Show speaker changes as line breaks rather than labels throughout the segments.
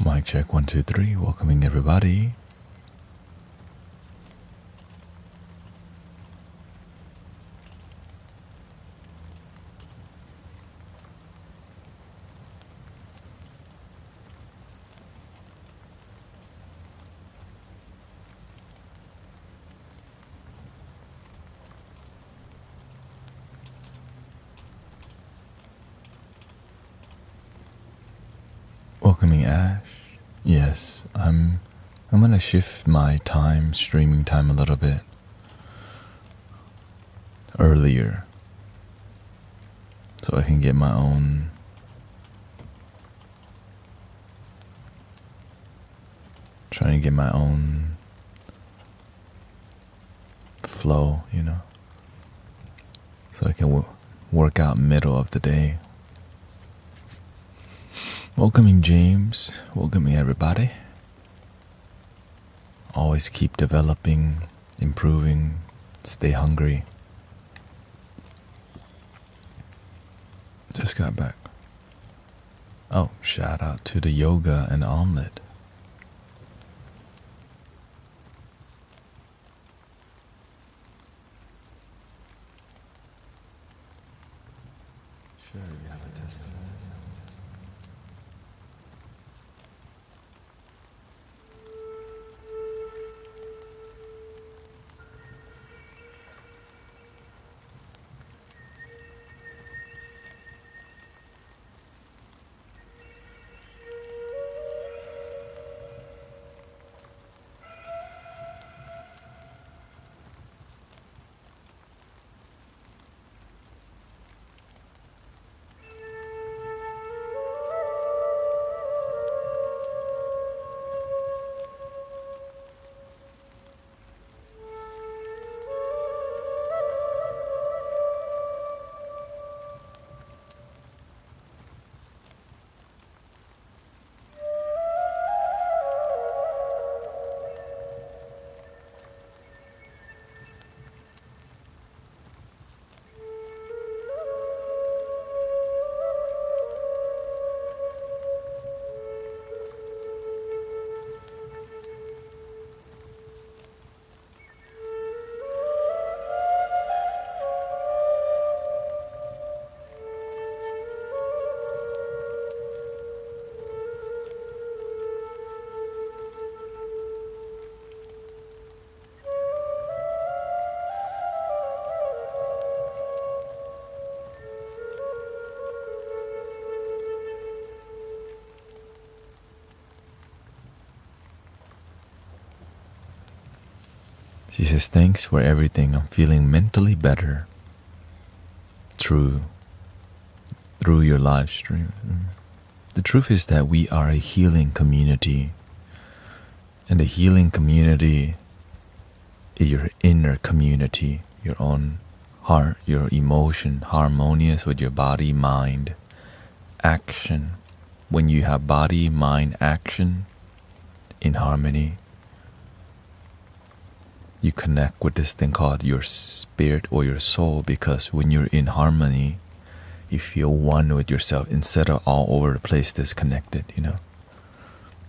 Mic check 1 2 3. Welcoming everybody. Welcoming Ash. Yes, I'm gonna shift my streaming time a little bit earlier so I can get my own trying to get my own flow, so I can work out middle of the day. Welcoming James, welcoming everybody. Always keep developing, improving, stay hungry. Just got back. Oh, shout out to the yoga and omelet. Sure, you have a test. She says, thanks for everything. I'm feeling mentally better through your live stream. The truth is that we are a healing community. And the healing community is your inner community, your own heart, your emotion, harmonious with your body, mind, action. When you have body, mind, action in harmony, you connect with this thing called your spirit or your soul, because when you're in harmony, you feel one with yourself instead of all over the place disconnected,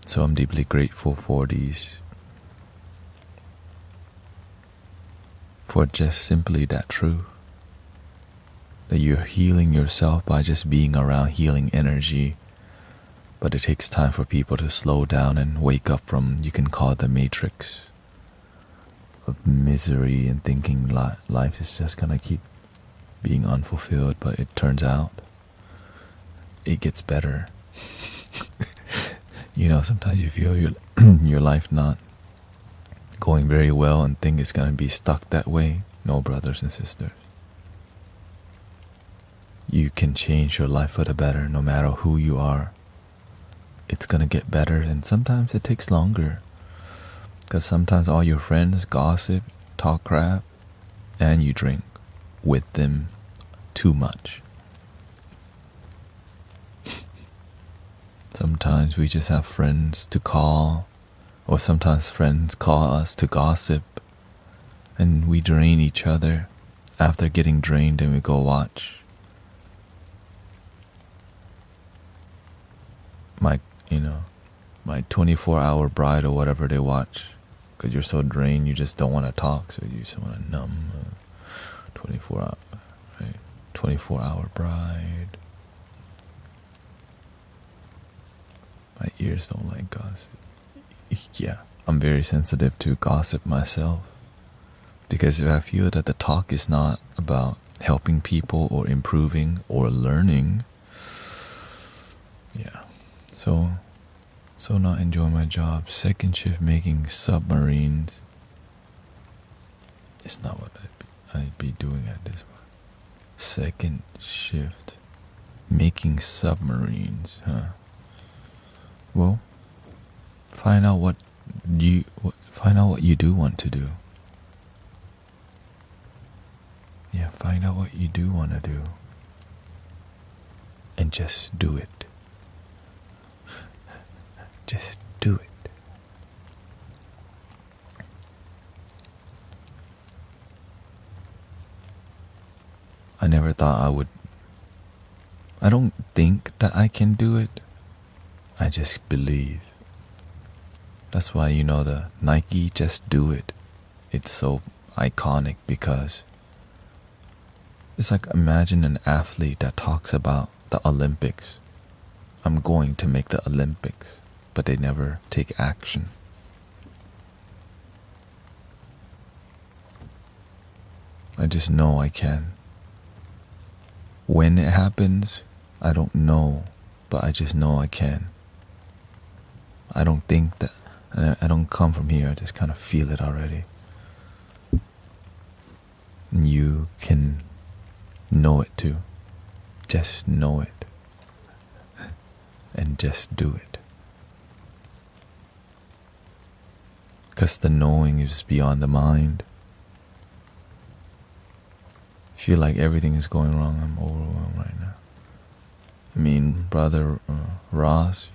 So I'm deeply grateful for just simply that truth, that you're healing yourself by just being around healing energy. But it takes time for people to slow down and wake up from, you can call it the matrix of misery and thinking life is just gonna keep being unfulfilled. But it turns out it gets better. Sometimes you feel your life not going very well and think it's gonna be stuck that way. No, brothers and sisters, you can change your life for the better. No matter who you are, it's gonna get better. And sometimes it takes longer, because sometimes all your friends gossip, talk crap, and you drink with them too much. Sometimes we just have friends to call, or sometimes friends call us to gossip, and we drain each other. After getting drained, then we go watch my 24-hour bride or whatever they watch, because you're so drained you just don't want to talk, so you just want to numb. 24 hour, right? 24-hour bride. My ears don't like gossip. Yeah, I'm very sensitive to gossip myself, because if I feel that the talk is not about helping people or improving or learning, yeah, so not enjoying my job. Second shift making submarines. It's not what I'd be doing at this one. Second shift making submarines, huh? Well, find out what you do want to do. Yeah, find out what you do want to do, and just do it. Just do it. I never thought I would. I don't think that I can do it. I just believe. That's why, the Nike Just Do It. It's so iconic, because it's like, imagine an athlete that talks about the Olympics. I'm going to make the Olympics, but they never take action. I just know I can. When it happens, I don't know, but I just know I can. I don't think that, I don't come from here, I just kind of feel it already. You can know it too. Just know it. And just do it. Because the knowing is beyond the mind. I feel like everything is going wrong. I'm overwhelmed right now. I mean, brother Ross,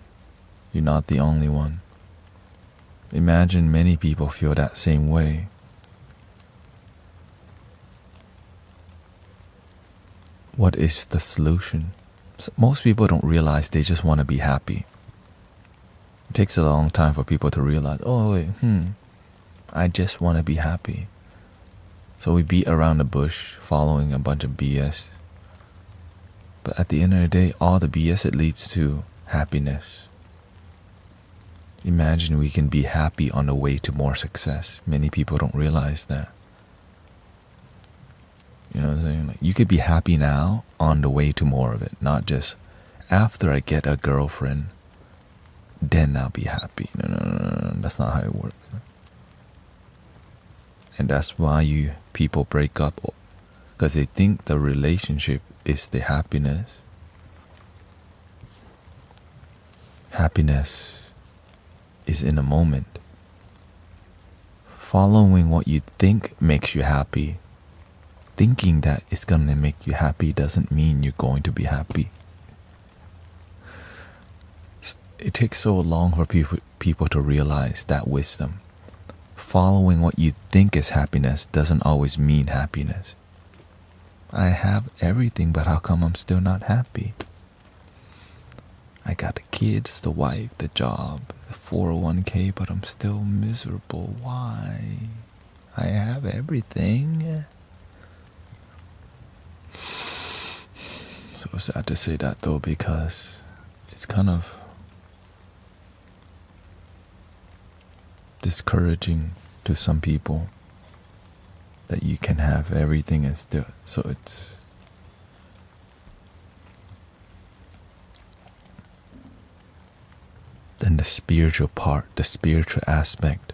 you're not the only one. Imagine many people feel that same way. What is the solution? Most people don't realize they just want to be happy. It takes a long time for people to realize, oh wait, I just want to be happy. So we beat around the bush following a bunch of BS. But at the end of the day, all the BS, it leads to happiness. Imagine we can be happy on the way to more success. Many people don't realize that. You know what I'm saying? Like, you could be happy now on the way to more of it, not just after I get a girlfriend, then I'll be happy. No. That's not how it works. And that's why people break up, because they think the relationship is the happiness. Happiness is in a moment. Following what you think makes you happy, thinking that it's going to make you happy doesn't mean you're going to be happy. It takes so long for people to realize that wisdom. Following what you think is happiness doesn't always mean happiness. I have everything, but how come I'm still not happy? I got the kids, the wife, the job, the 401k, but I'm still miserable. Why? I have everything. So sad to say that though, because it's kind of discouraging to some people that you can have everything and still, so it's then the spiritual part, the spiritual aspect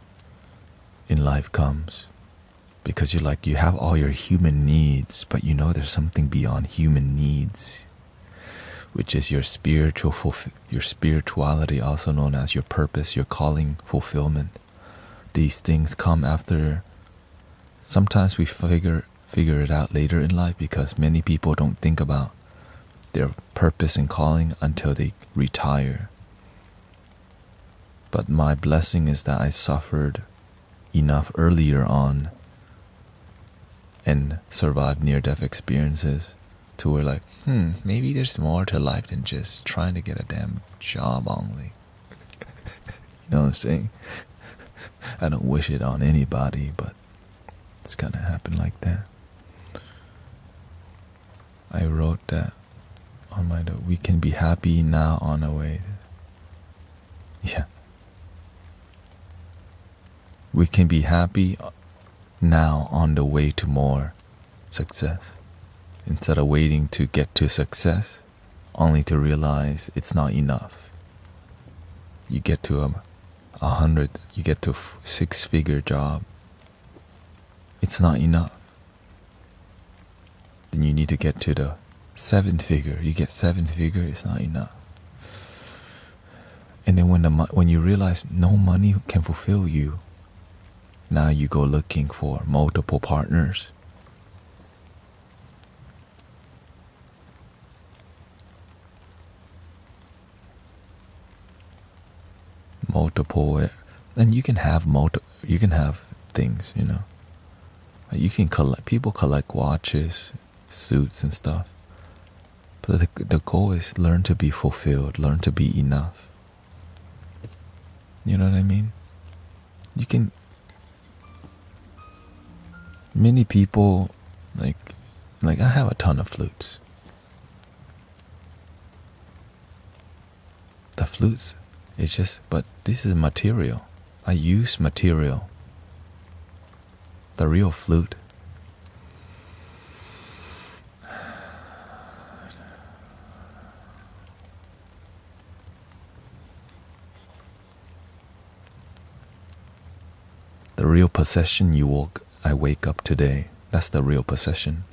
in life comes, because you have all your human needs, but there's something beyond human needs, which is your your spirituality, also known as your purpose, your calling, fulfillment. These things come after. Sometimes we figure it out later in life, because many people don't think about their purpose and calling until they retire. But my blessing is that I suffered enough earlier on and survived near-death experiences to where maybe there's more to life than just trying to get a damn job only. know what I'm saying? I don't wish it on anybody, but it's kind of happened like that. I wrote that on my note. We can be happy now on our way. Yeah. We can be happy now on the way to more success, instead of waiting to get to success only to realize it's not enough. You get to 100, you get to a 6-figure job, it's not enough. Then you need to get to the 7-figure. You get 7-figure, it's not enough. And then when you realize no money can fulfill you, now you go looking for multiple partners. And you can have things, you know. You can people collect watches, suits and stuff. But the goal is learn to be fulfilled, learn to be enough. You know what I mean? Many people, like I have a ton of flutes. The flutes, but this is material. I use material. The real flute, the real possession I wake up today. That's the real possession.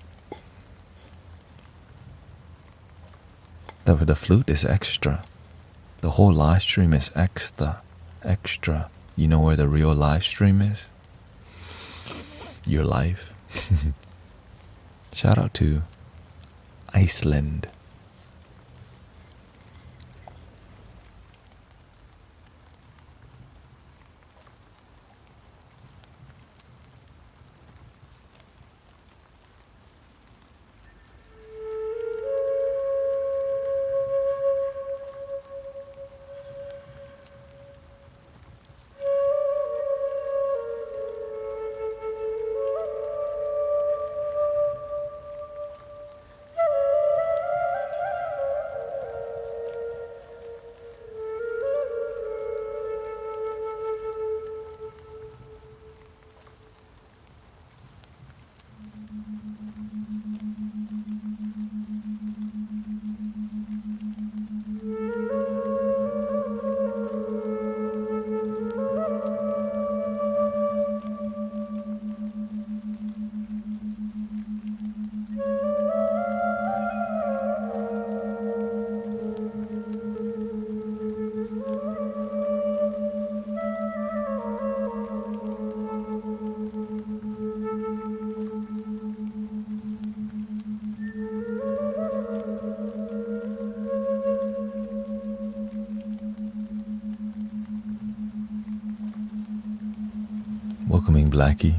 The flute is extra. The whole live stream is extra. You know where the real live stream is? Your life. Shout out to Iceland. Welcoming Blackie.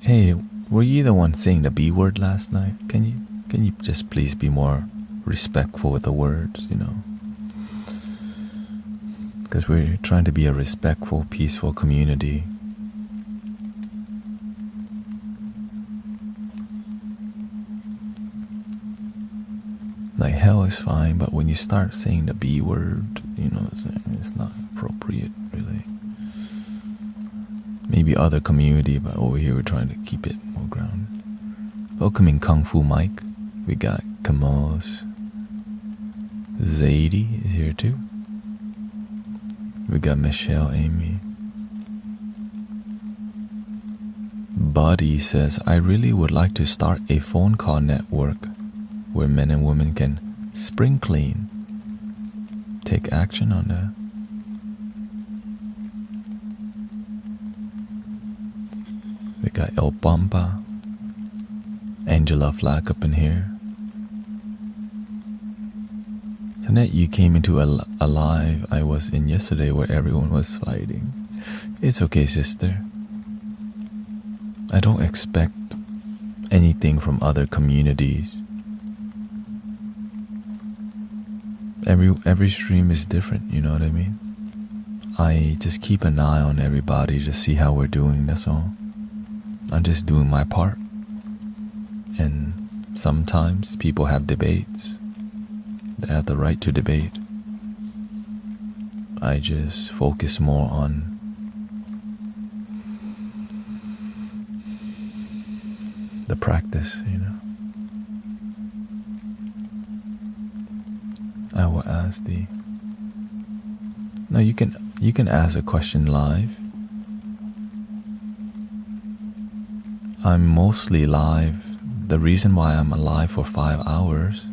Hey, were you the one saying the B word last night? Can you just please be more respectful with the words, you know? Because we're trying to be a respectful, peaceful community. Like hell is fine, but when you start saying the B word, you know, it's not appropriate, really. Maybe other community, but over here we're trying to keep it more grounded. Welcoming Kung Fu Mike. We got Kamos. Zadie is here too. We got Michelle, Amy. Buddy says, I really would like to start a phone call network where men and women can spring clean. Take action on that. We got El Bamba, Angela Flack up in here. Tonight you came into a live I was in yesterday where everyone was fighting. It's okay, sister. I don't expect anything from other communities. Every stream is different, you know what I mean? I just keep an eye on everybody to see how we're doing, that's all. I'm just doing my part. And sometimes people have debates. They have the right to debate. I just focus more on the practice, I will ask No, you can ask a question live. I'm mostly live. The reason why I'm alive for 5 hours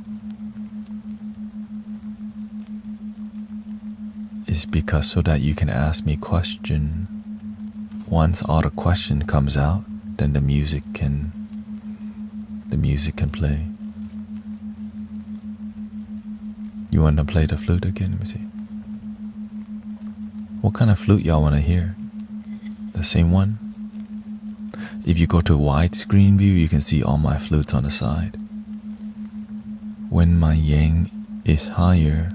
is because so that you can ask me question. Once all the question comes out, then the music can play. You want to play the flute again? Let me see. What kind of flute y'all want to hear? The same one? If you go to widescreen view, you can see all my flutes on the side. When my yang is higher,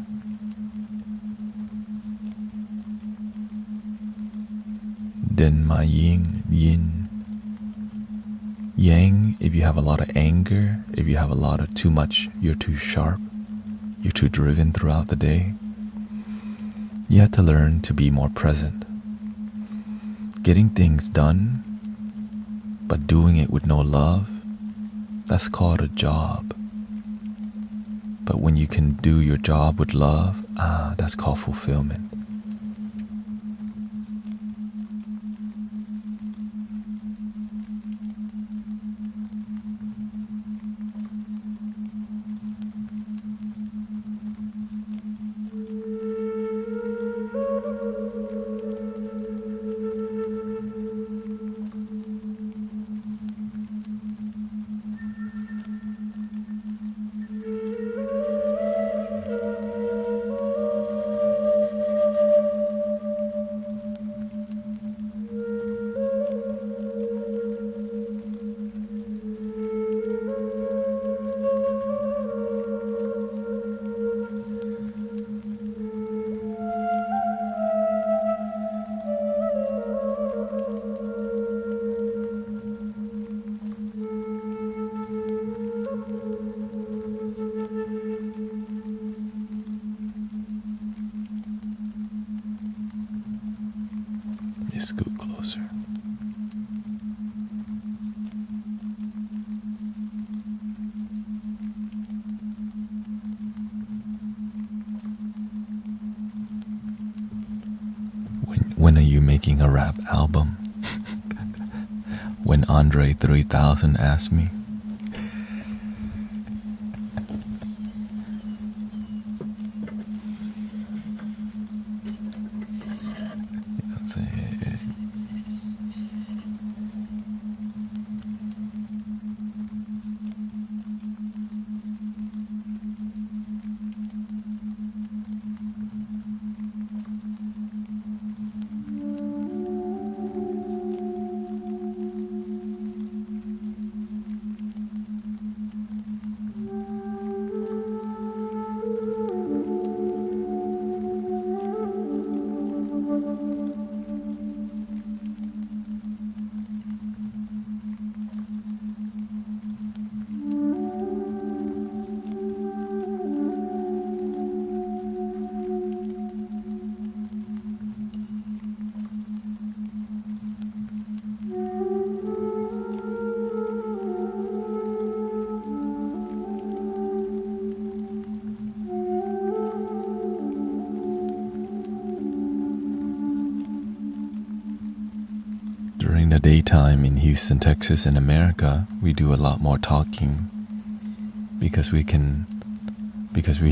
then my yin. Yang, if you have a lot of anger, if you have a lot of too much, you're too sharp, you're too driven throughout the day, you have to learn to be more present. Getting things done, but doing it with no love, that's called a job. But when you can do your job with love, that's called fulfillment. Scoot closer. When are you making a rap album? When Andre 3000 asked me. During the daytime in Houston, Texas, in America, we do a lot more talking because we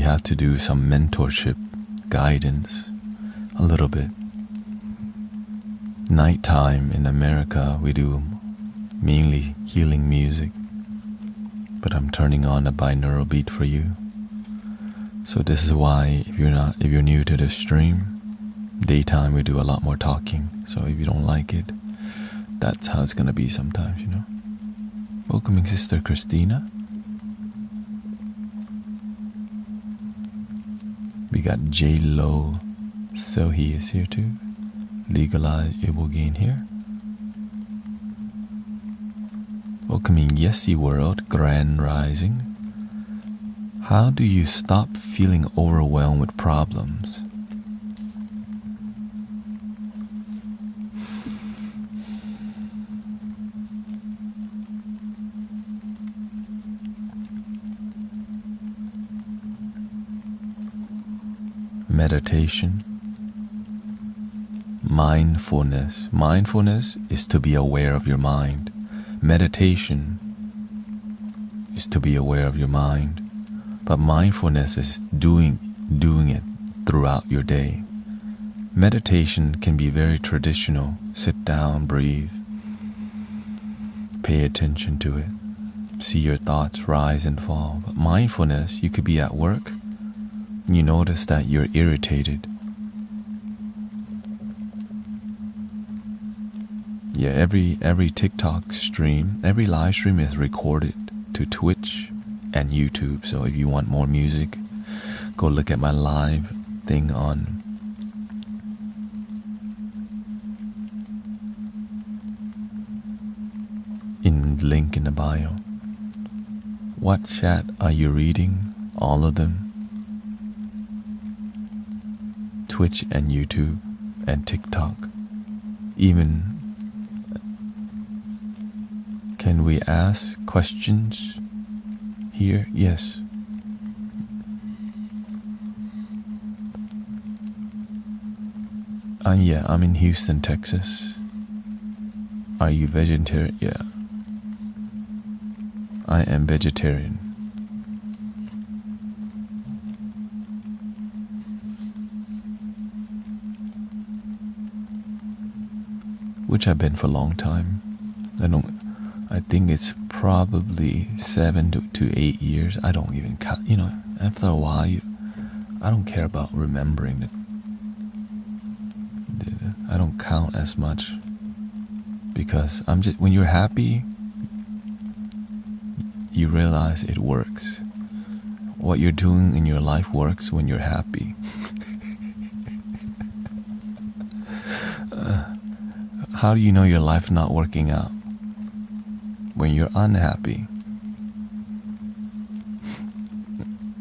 have to do some mentorship, guidance, a little bit. Nighttime in America, we do mainly healing music, but I'm turning on a binaural beat for you. So this is why if you're new to the stream, daytime we do a lot more talking. So if you don't like it, that's how it's gonna be sometimes, Welcoming Sister Christina. We got J-Lo, so he is here too. legalize, it will gain here. Welcoming Yesi World, Grand Rising. How do you stop feeling overwhelmed with problems? Meditation. Mindfulness. Mindfulness is to be aware of your mind. Meditation is to be aware of your mind. But mindfulness is doing it throughout your day. Meditation can be very traditional. Sit down, breathe. Pay attention to it. See your thoughts rise and fall. But mindfulness, you could be at work. You notice that you're irritated. Yeah, every TikTok stream, every live stream is recorded to Twitch and YouTube. So if you want more music, go look at my live thing on link in the bio. What chat are you reading? All of them. Twitch and YouTube and TikTok. Even can we ask questions here? Yes. I'm in Houston, Texas. Are you vegetarian? Yeah. I am vegetarian. Which I've been for a long time. I think it's probably 7 to 8 years. I don't even count. After a while, I don't care about remembering it. I don't count as much because when you're happy, you realize it works. What you're doing in your life works when you're happy. How do you know your life not working out? When you're unhappy.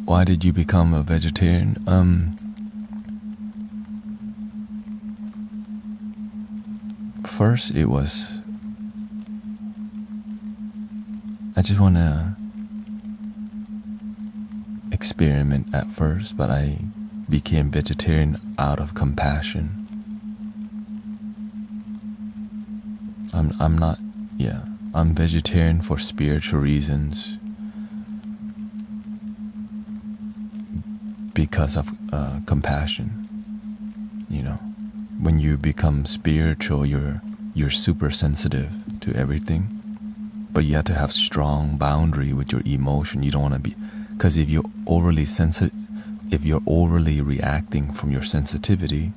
Why did you become a vegetarian? First it was, I just want to experiment at first, but I became vegetarian out of compassion. I'm vegetarian for spiritual reasons because of compassion. When you become spiritual, you're super sensitive to everything, but you have to have strong boundary with your emotion. You don't want to be, because if you're overly sensitive, if you're overly reacting from your sensitivity,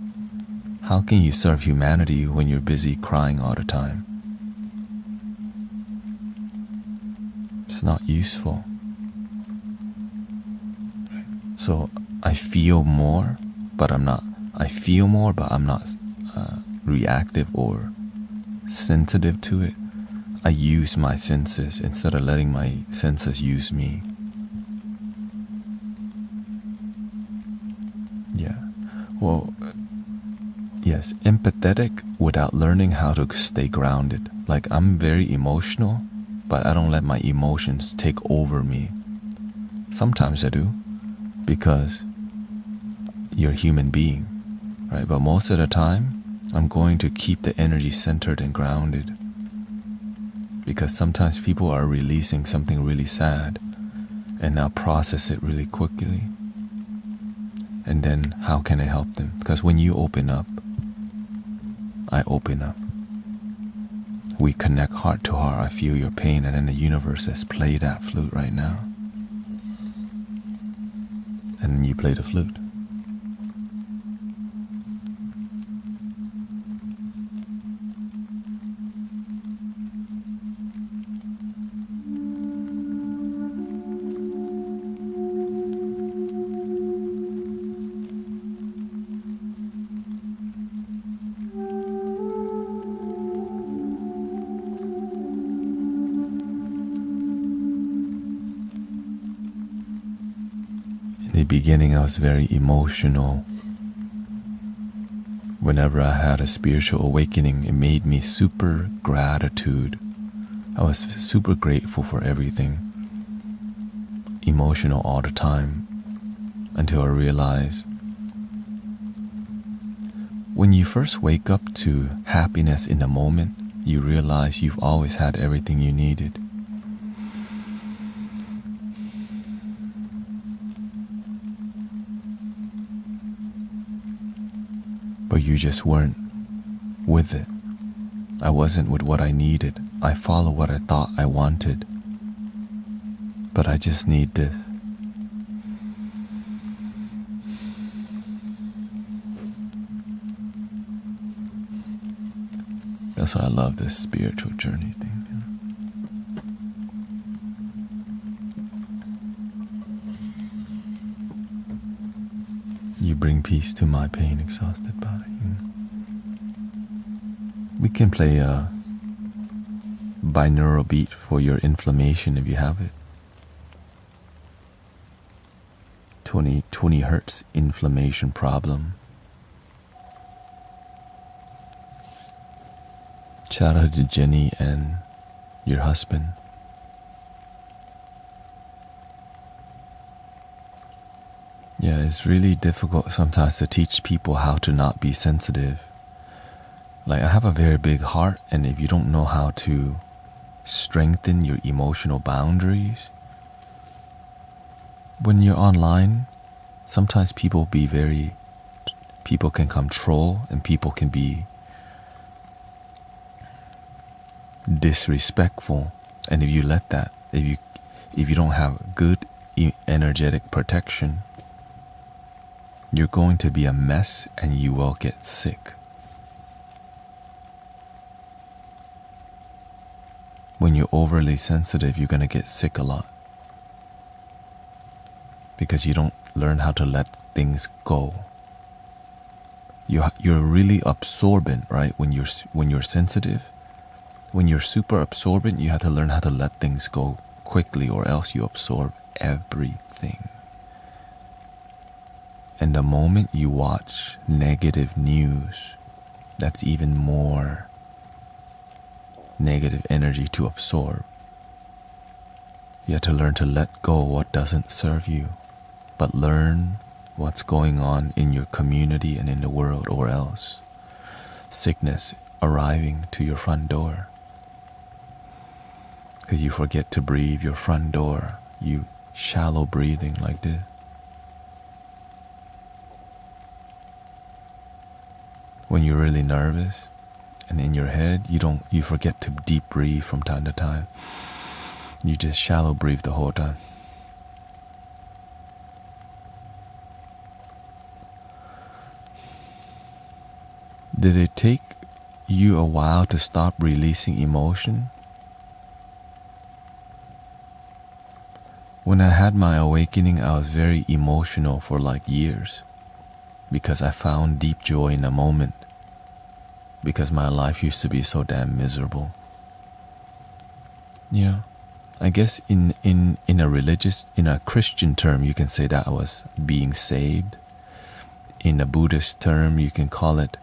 how can you serve humanity when you're busy crying all the time? It's not useful. So I feel more, but I'm not. I feel more, but I'm not reactive or sensitive to it. I use my senses instead of letting my senses use me. Yeah. Well, yes, empathetic without learning how to stay grounded. Like, I'm very emotional, but I don't let my emotions take over me. Sometimes I do, because you're a human being, right? But most of the time, I'm going to keep the energy centered and grounded, because sometimes people are releasing something really sad, and I'll process it really quickly. And then how can I help them? Because when you open up, I open up. We connect heart to heart. I feel your pain, and then the universe says, play that flute right now. And then you play the flute. beginning, I was very emotional. Whenever I had a spiritual awakening, it made me super gratitude. I was super grateful for everything, emotional all the time, until I realized when you first wake up to happiness in the moment, you realize you've always had everything you needed. But you just weren't with it. I wasn't with what I needed. I followed what I thought I wanted. But I just need this. That's why I love this spiritual journey thing. You bring peace to my pain, exhausted body. We can play a binaural beat for your inflammation if you have it. 20 hertz inflammation problem. Shout out to Jenny and your husband. Yeah, it's really difficult sometimes to teach people how to not be sensitive. Like, I have a very big heart, and if you don't know how to strengthen your emotional boundaries, when you're online, sometimes people can come troll, and people can be disrespectful. And if you let that, if you don't have good energetic protection, you're going to be a mess and you will get sick. When you're overly sensitive, you're going to get sick a lot because you don't learn how to let things go. You're really absorbent, right? When you're sensitive, when you're super absorbent, you have to learn how to let things go quickly, or else you absorb everything. And the moment you watch negative news, that's even more negative energy to absorb. You have to learn to let go what doesn't serve you, but learn what's going on in your community and in the world, or else sickness arriving to your front door. Because you forget to breathe your front door, you shallow breathing like this. When you're really nervous and in your head, you forget to deep breathe from time to time. You just shallow breathe the whole time. Did it take you a while to stop releasing emotion? When I had my awakening, I was very emotional for like years because I found deep joy in the moment, because my life used to be so damn miserable. You know, I guess in a Christian term, you can say that I was being saved. In a Buddhist term, you can call it,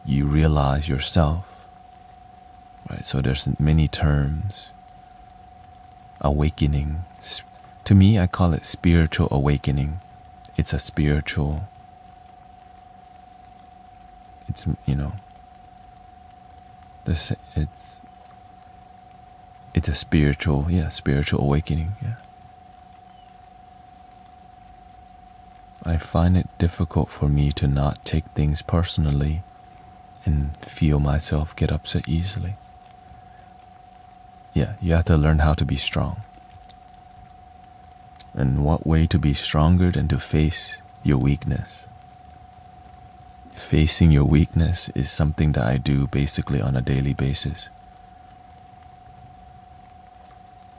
you realize yourself, right? So there's many terms. Awakening. To me, I call it spiritual awakening. It's a spiritual, it's a spiritual awakening. Yeah. I find it difficult for me to not take things personally and feel myself get upset easily. Yeah, you have to learn how to be strong. And what way to be stronger than to face your weakness? Facing your weakness is something that I do basically on a daily basis,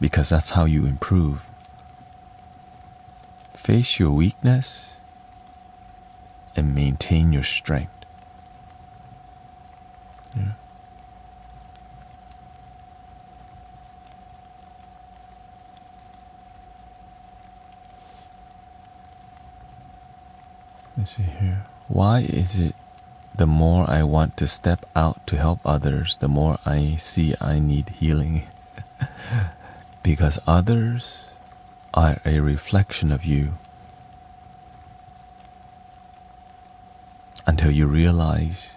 because that's how you improve. Face your weakness and maintain your strength. Yeah. Let's see here. Why is it the more I want to step out to help others, the more I see I need healing? Because others are a reflection of you. Until you realize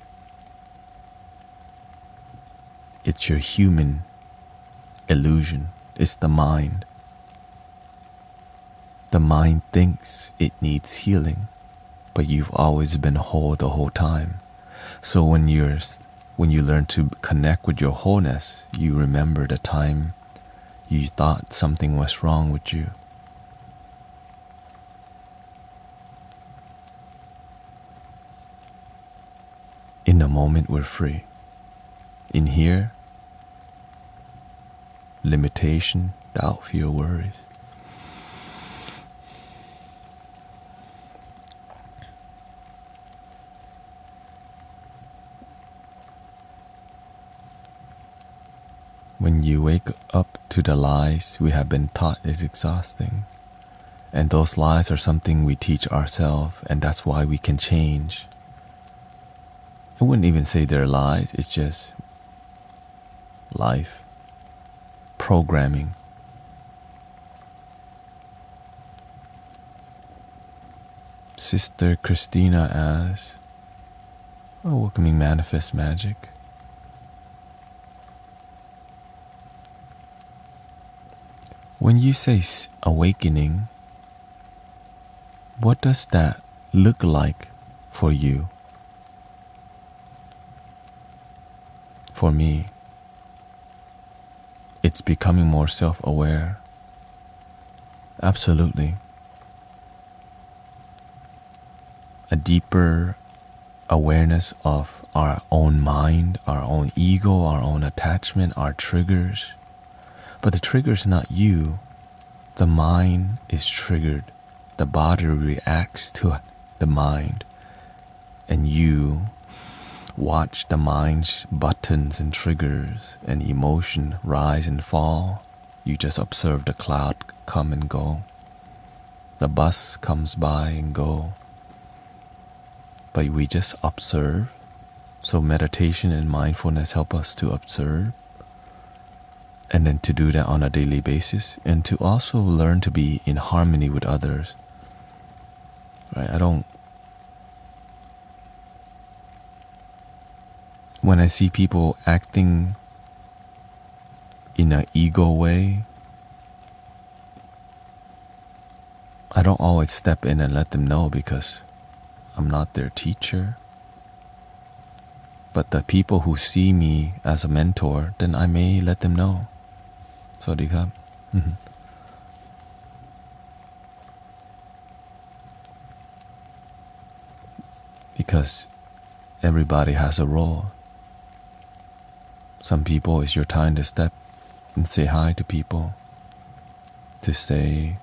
it's your human illusion. It's the mind. The mind thinks it needs healing, but you've always been whole the whole time. So when you learn to connect with your wholeness, you remember the time you thought something was wrong with you. In the moment, we're free. In here, limitation, doubt, fear, worries. When you wake up to the lies we have been taught is exhausting. And those lies are something we teach ourselves, and that's why we can change. I wouldn't even say they're lies, it's just life, programming. Sister Christina asks, welcoming Manifest Magic. When you say awakening, what does that look like for you? For me, it's becoming more self-aware. Absolutely. A deeper awareness of our own mind, our own ego, our own attachment, our triggers. But the trigger is not you. The mind is triggered. The body reacts to the mind. And you watch the mind's buttons and triggers and emotion rise and fall. You just observe the cloud come and go. The bus comes by and go. But we just observe. So meditation and mindfulness help us to observe. And then to do that on a daily basis, and to also learn to be in harmony with others. Right? When I see people acting in an ego way, I don't always step in and let them know because I'm not their teacher. But the people who see me as a mentor, then I may let them know. Sawadee-khap. Because everybody has a role. Some people, it's your time to step and say hi to people, to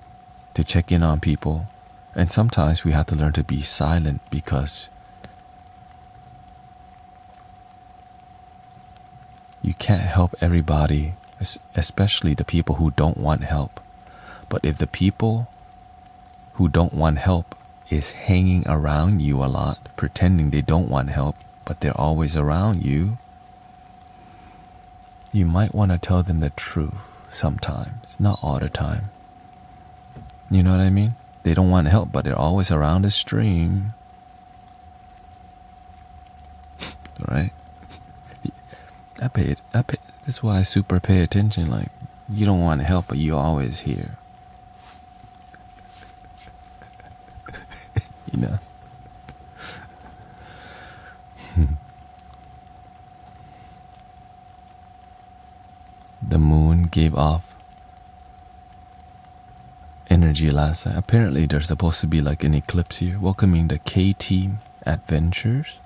check in on people. And sometimes we have to learn to be silent because you can't help everybody, especially the people who don't want help. But if the people who don't want help is hanging around you a lot, pretending they don't want help, but they're always around you, you might want to tell them the truth sometimes, not all the time. You know what I mean? They don't want help, but they're always around the stream. Right? That's why I super pay attention. Like, you don't want help, but you're always here. You know? The moon gave off energy last night. Apparently, there's supposed to be like an eclipse here. Welcoming the K-Team Adventures.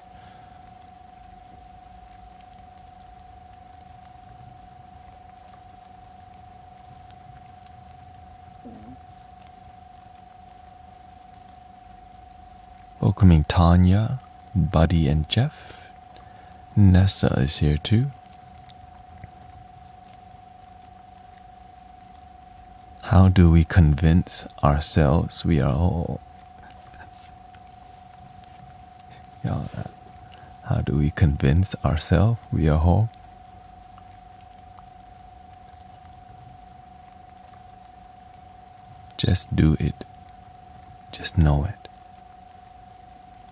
Welcoming Tanya, Buddy, and Jeff. Nessa is here too. How do we convince ourselves we are whole? You know, how do we convince ourselves we are whole? Just do it. Just know it.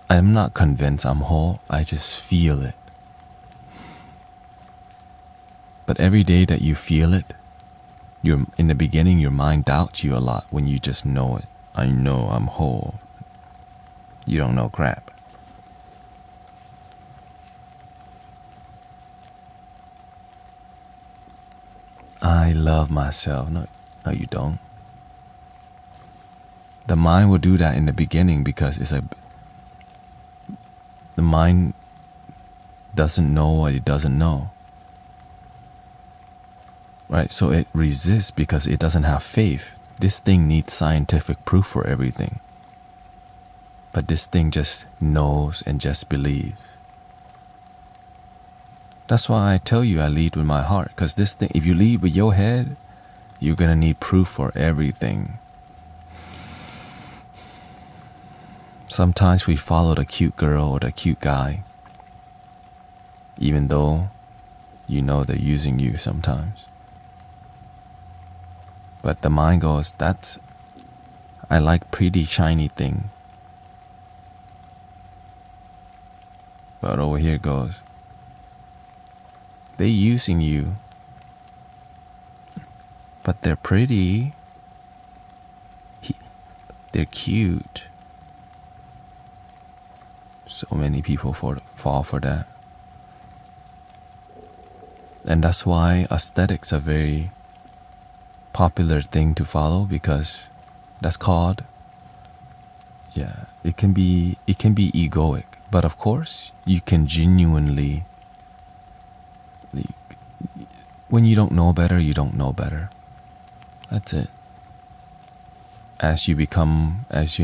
I'm not convinced I'm whole, I just feel it. But every day that you feel it, in the beginning your mind doubts you a lot when you just know it. I know I'm whole. You don't know crap. I love myself. No, you don't. The mind will do that in the beginning because the mind doesn't know what it doesn't know. Right? So it resists because it doesn't have faith. This thing needs scientific proof for everything. But this thing just knows and just believes. That's why I tell you I lead with my heart. Because this thing, if you lead with your head, you're going to need proof for everything. Sometimes we follow the cute girl or the cute guy, even though you know they're using you sometimes. But the mind goes, I like pretty shiny thing. But over here goes, they're using you, but they're pretty. They're cute. So many people fall for that. And that's why aesthetics are very popular thing to follow, because that's called, it can be egoic. But of course, you can genuinely, when you don't know better, you don't know better. That's it. As you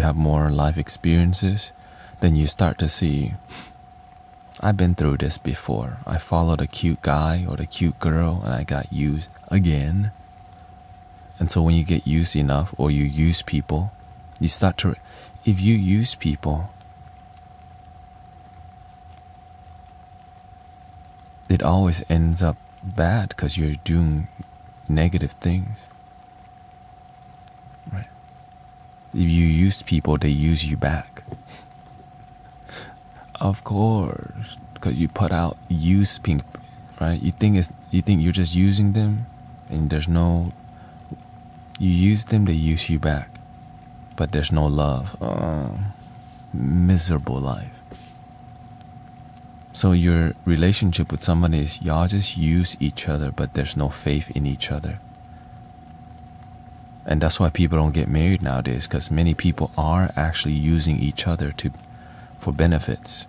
have more life experiences, then you start to see, I've been through this before. I followed a cute guy or the cute girl and I got used again. And so when you get used enough, or you use people, you start to, if you use people, it always ends up bad because you're doing negative things. Right? If you use people, they use you back. Of course, because you put out use pink, right? You think you're just using them, and you use them, they use you back, but there's no love. Miserable life. So your relationship with somebody is y'all just use each other, but there's no faith in each other. And that's why people don't get married nowadays, because many people are actually using each other for benefits.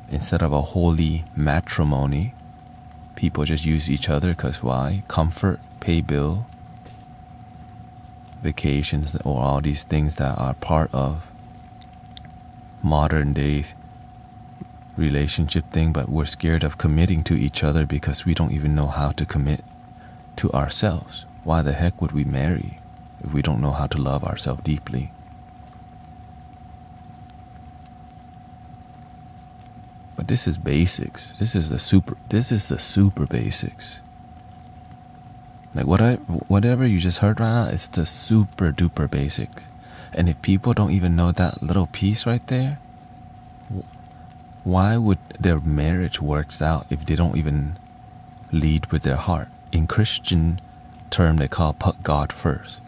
Instead of a holy matrimony, people just use each other because why? Comfort, pay bill, vacations, or all these things that are part of modern day relationship thing, but we're scared of committing to each other because we don't even know how to commit to ourselves. Why the heck would we marry if we don't know how to love ourselves deeply? But this is basics. This is the super basics. Like whatever you just heard right now, it's the super duper basics. And if people don't even know that little piece right there, why would their marriage works out if they don't even lead with their heart? In Christian term, they call put God first.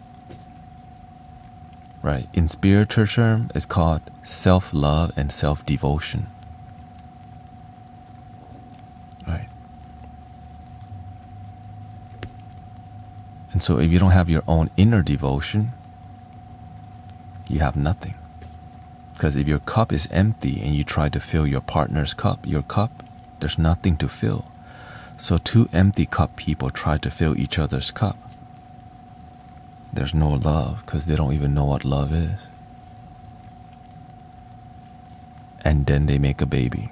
Right? In spiritual term, it's called self-love and self-devotion. Right? And so if you don't have your own inner devotion, you have nothing. Because if your cup is empty and you try to fill your partner's cup, there's nothing to fill. So two empty cup people try to fill each other's cup. There's no love because they don't even know what love is. And then they make a baby.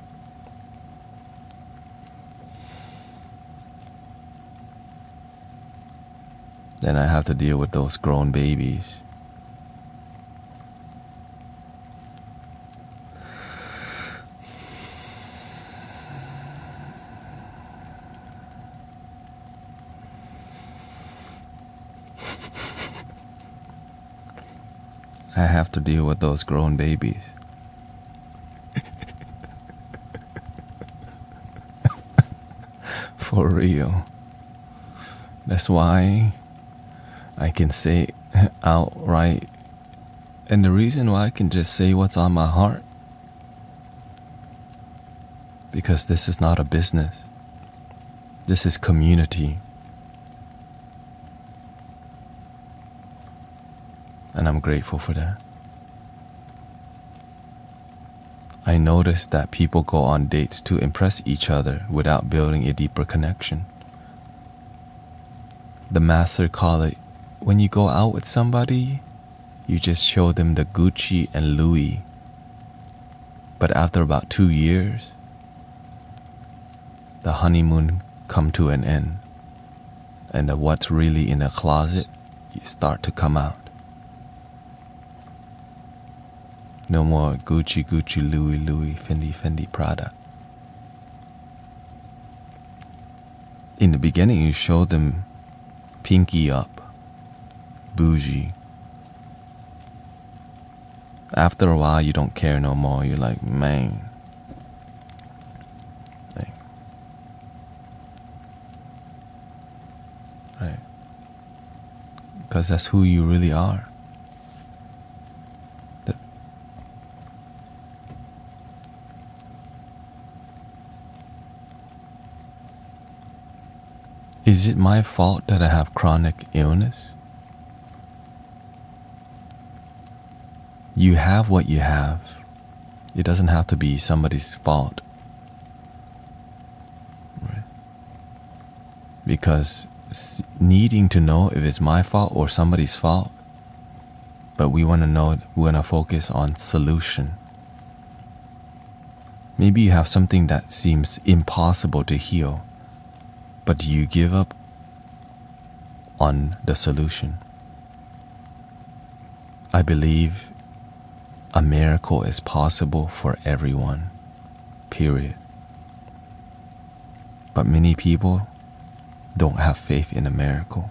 Then I have to deal with those grown babies. I have to deal with those grown babies. For real. That's why I can say outright, and the reason why I can just say what's on my heart, because this is not a business. This is community. And I'm grateful for that. I noticed that people go on dates to impress each other without building a deeper connection. The master call it, when you go out with somebody, you just show them the Gucci and Louis. But after about 2 years, the honeymoon come to an end, and the what's really in the closet, you start to come out. No more Gucci, Gucci, Louis, Louis, Fendi, Fendi, Prada. In the beginning, you show them pinky up, bougie. After a while, you don't care no more. You're like, man. Right. Because that's who you really are. Is it my fault that I have chronic illness? You have what you have. It doesn't have to be somebody's fault. Right? Because needing to know if it's my fault or somebody's fault, but we want to know, we want to focus on solution. Maybe you have something that seems impossible to heal, but do you give up on the solution? I believe a miracle is possible for everyone, period. But many people don't have faith in a miracle.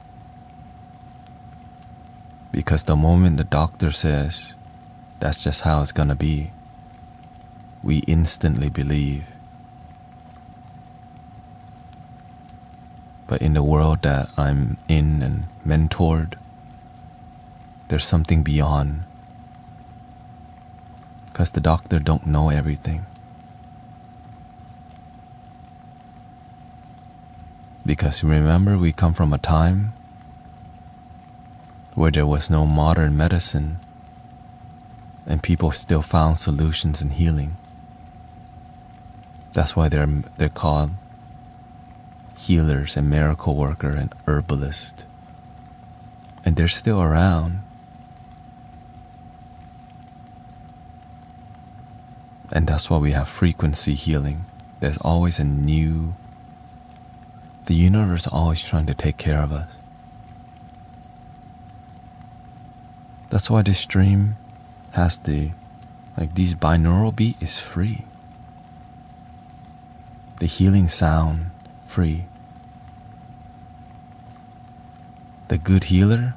Because the moment the doctor says that's just how it's gonna be, we instantly believe. But in the world that I'm in and mentored, there's something beyond. Because the doctor don't know everything. Because remember, we come from a time where there was no modern medicine and people still found solutions and healing. That's why they're called healers and miracle worker and herbalist. And they're still around. And that's why we have frequency healing. There's always a new... The universe is always trying to take care of us. That's why this stream has these binaural beat is free. The healing sound, free. The good healer,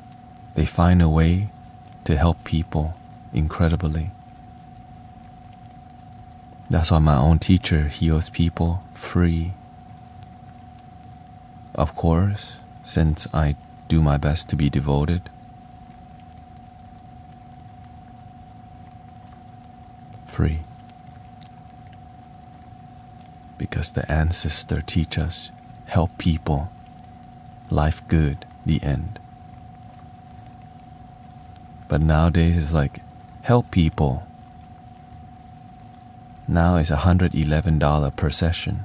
they find a way to help people incredibly. That's why my own teacher heals people free. Of course, since I do my best to be devoted, free. Because the ancestors teach us, help people, life good, the end. But nowadays it's like, help people. Now it's $111 per session.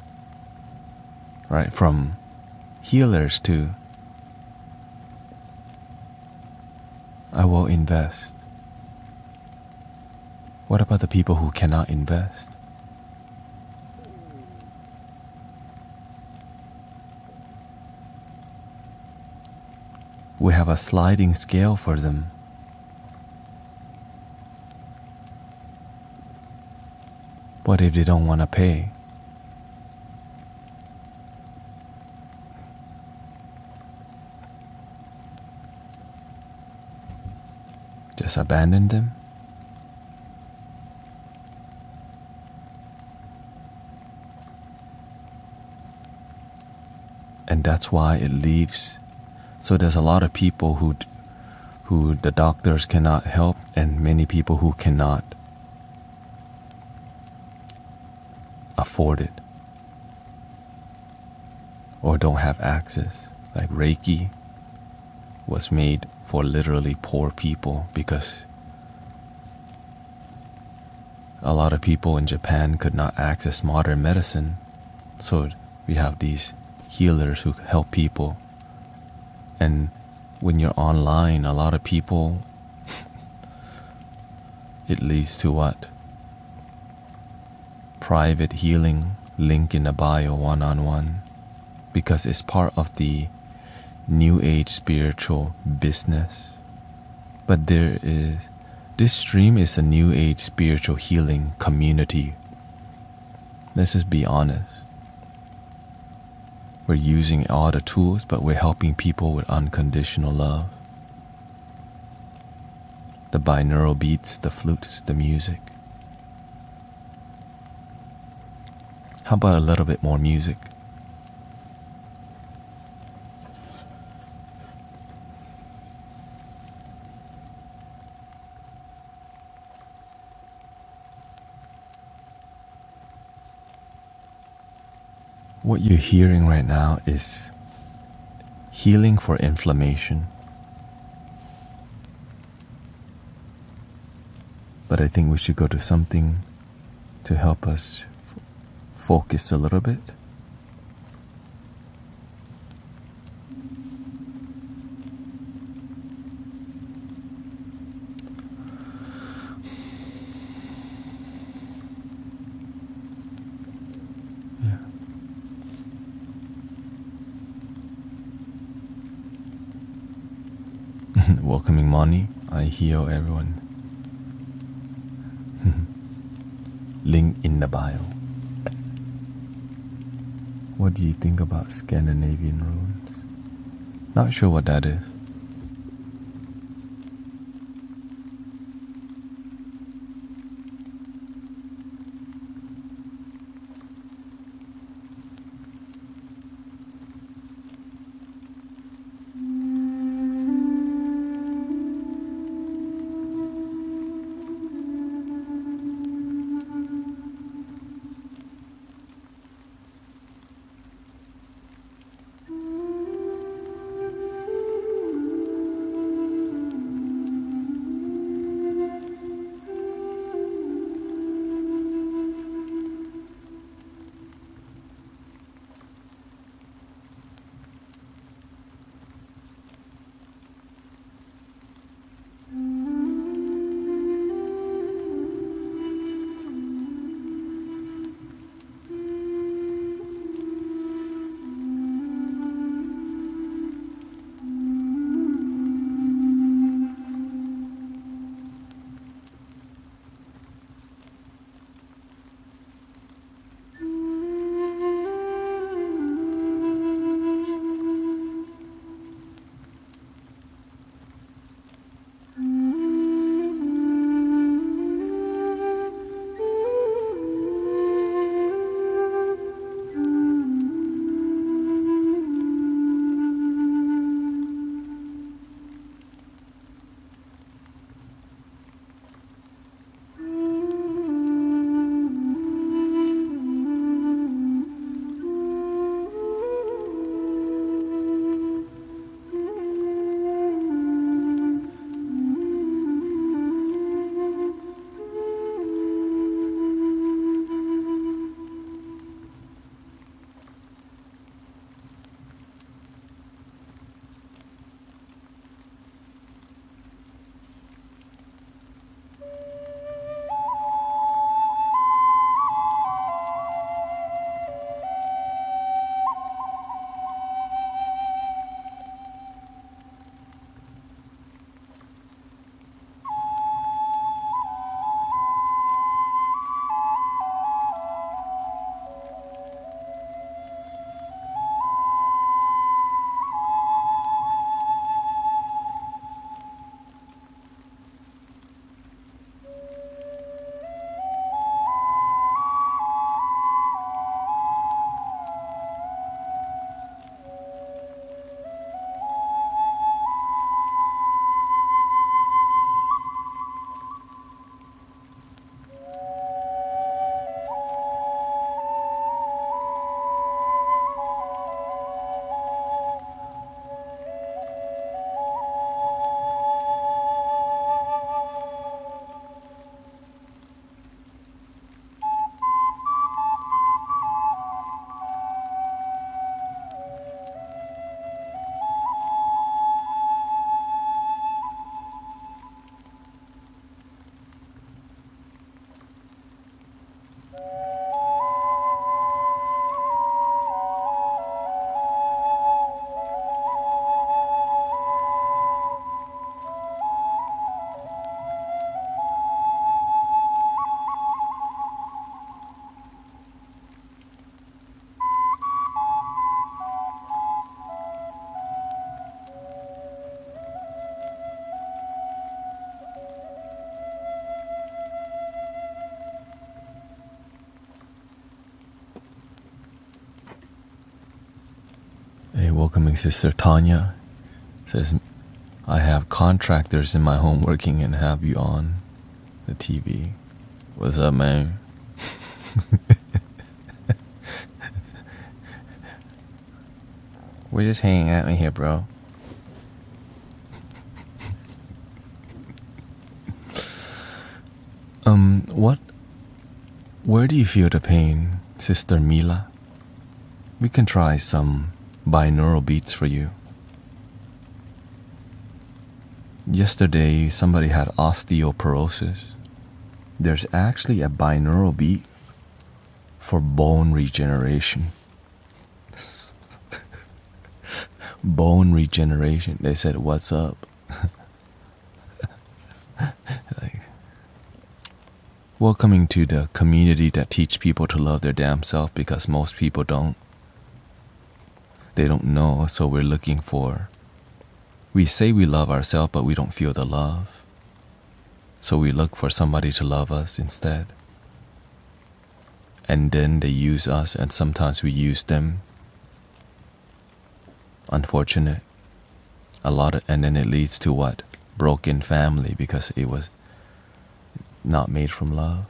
Right? From healers to, I will invest. What about the people who cannot invest? We have a sliding scale for them. What if they don't want to pay? just abandon them. And that's why it leaves. So there's a lot of people who the doctors cannot help, and many people who cannot afford it or don't have access. Like Reiki was made for literally poor people because a lot of people in Japan could not access modern medicine. So we have these healers who help people. And when you're online, a lot of people, it leads to what? Private healing, link in the bio, one-on-one, because it's part of the New Age spiritual business. But this stream is a New Age spiritual healing community. Let's just be honest. We're using all the tools, but we're helping people with unconditional love. The binaural beats, the flutes, the music. How about a little bit more music? What you're hearing right now is healing for inflammation. But I think we should go to something to help us focus a little bit. Welcoming money, I heal everyone. Link in the bio. What do you think about Scandinavian runes? Not sure what that is. Hey, welcoming Sister Tanya says, I have contractors in my home working and have you on the TV. What's up, man? We're just hanging out in here, bro. Where do you feel the pain, Sister Mila? We can try some binaural beats for you. Yesterday, somebody had osteoporosis. There's actually a binaural beat for bone regeneration. Bone regeneration. They said, what's up? Welcoming to the community that teach people to love their damn self, because most people don't. They don't know, so we're looking for. We say we love ourselves, but we don't feel the love. So we look for somebody to love us instead. And then they use us, and sometimes we use them. Unfortunate. And then it leads to what? Broken family, because it was not made from love.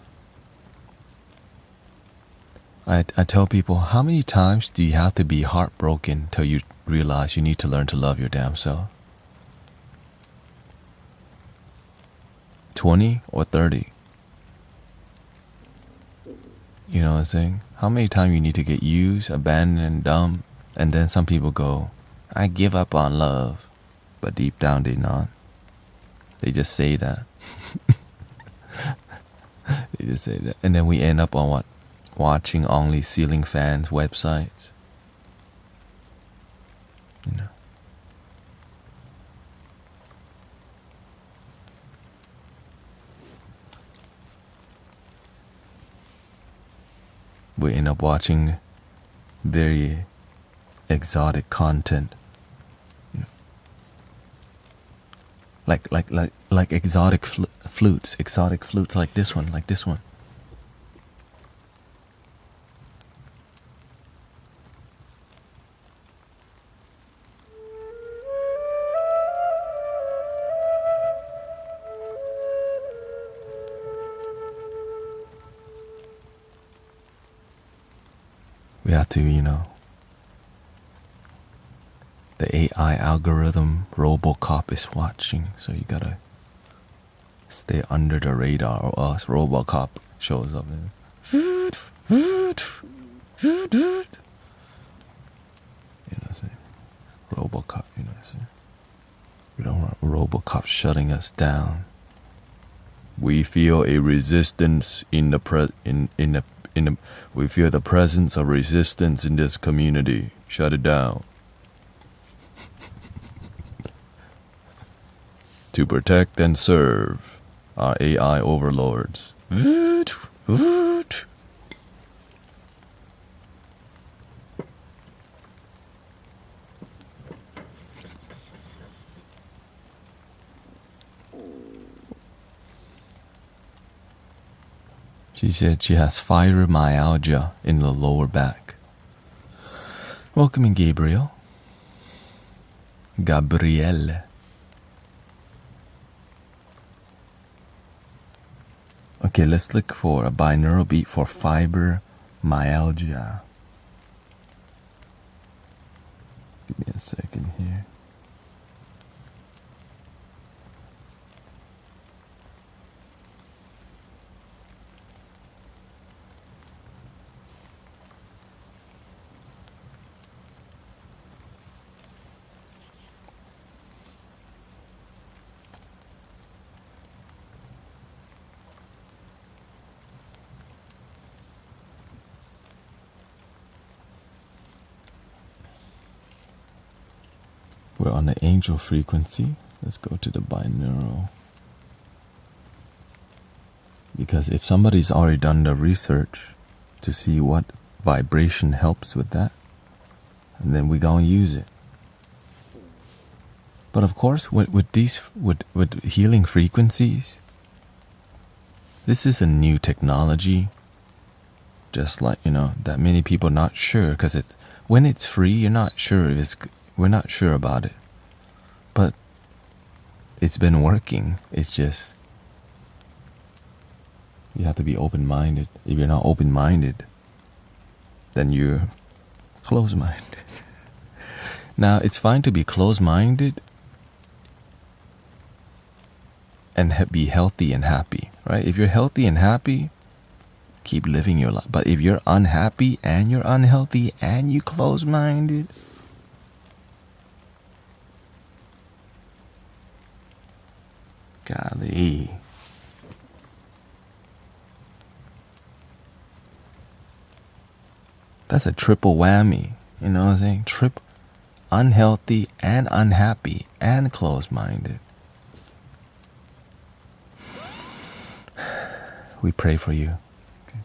I tell people, how many times do you have to be heartbroken till you realize you need to learn to love your damn self? 20 or 30? You know what I'm saying? How many times you need to get used, abandoned, dumped, and then some people go, I give up on love. But deep down they not. They just say that. They just say that. And then we end up on what? Watching only ceiling fans websites. You know. We end up watching very exotic content. You know. Like exotic flutes like this one. We have to, the AI algorithm, RoboCop is watching, so you gotta stay under the radar, or else RoboCop shows up and you know what I'm saying? RoboCop, you know what I'm saying? We don't want RoboCop shutting us down. We feel a resistance we feel the presence of resistance in this community. Shut it down. To protect and serve our AI overlords. She said she has fibromyalgia in the lower back. Welcoming Gabrielle. Gabrielle. Okay, let's look for a binaural beat for fibromyalgia. Give me a second here. We're on the angel frequency. Let's go to the binaural. Because if somebody's already done the research to see what vibration helps with that, and then we're gonna use it. But of course, with healing frequencies, this is a new technology. Just like, that many people not sure, because when it's free, you're not sure we're not sure about it. But it's been working. It's just you have to be open-minded. If you're not open-minded, then you're closed-minded. Now, it's fine to be closed-minded and be healthy and happy, right? If you're healthy and happy, keep living your life. But if you're unhappy and you're unhealthy and you closed-minded, golly. That's a triple whammy. You know what I'm saying? Unhealthy and unhappy and closed-minded. We pray for you. Okay.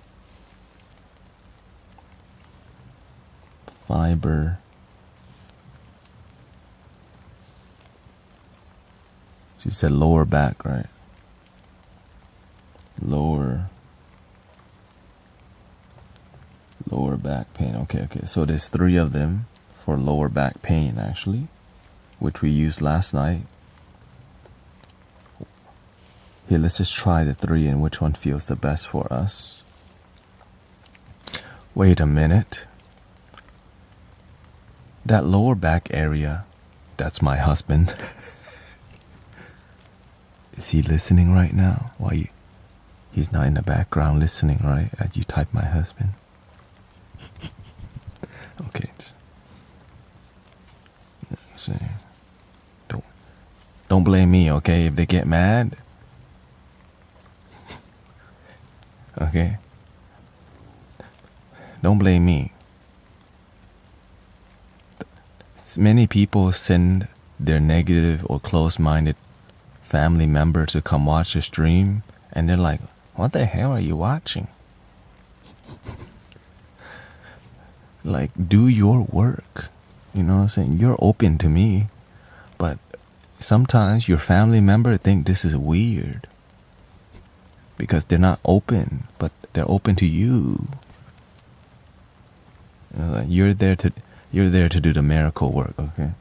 Fiber. She said lower back, right? Lower back pain. Okay. So there's 3 of them for lower back pain, actually, which we used last night. Here, let's just try the 3 and which one feels the best for us. Wait a minute. That lower back area, that's my husband. Is he listening right now? He's not in the background listening, right? As you type my husband. Okay. See. Don't blame me, okay? If they get mad. Okay? Don't blame me. Many people send their negative or closed-minded family member to come watch the stream, and they're like, what the hell are you watching? Like, do your work. You know what I'm saying? You're open to me, but sometimes your family member think this is weird because they're not open, but they're open to you. Like you're there to do the miracle work, okay?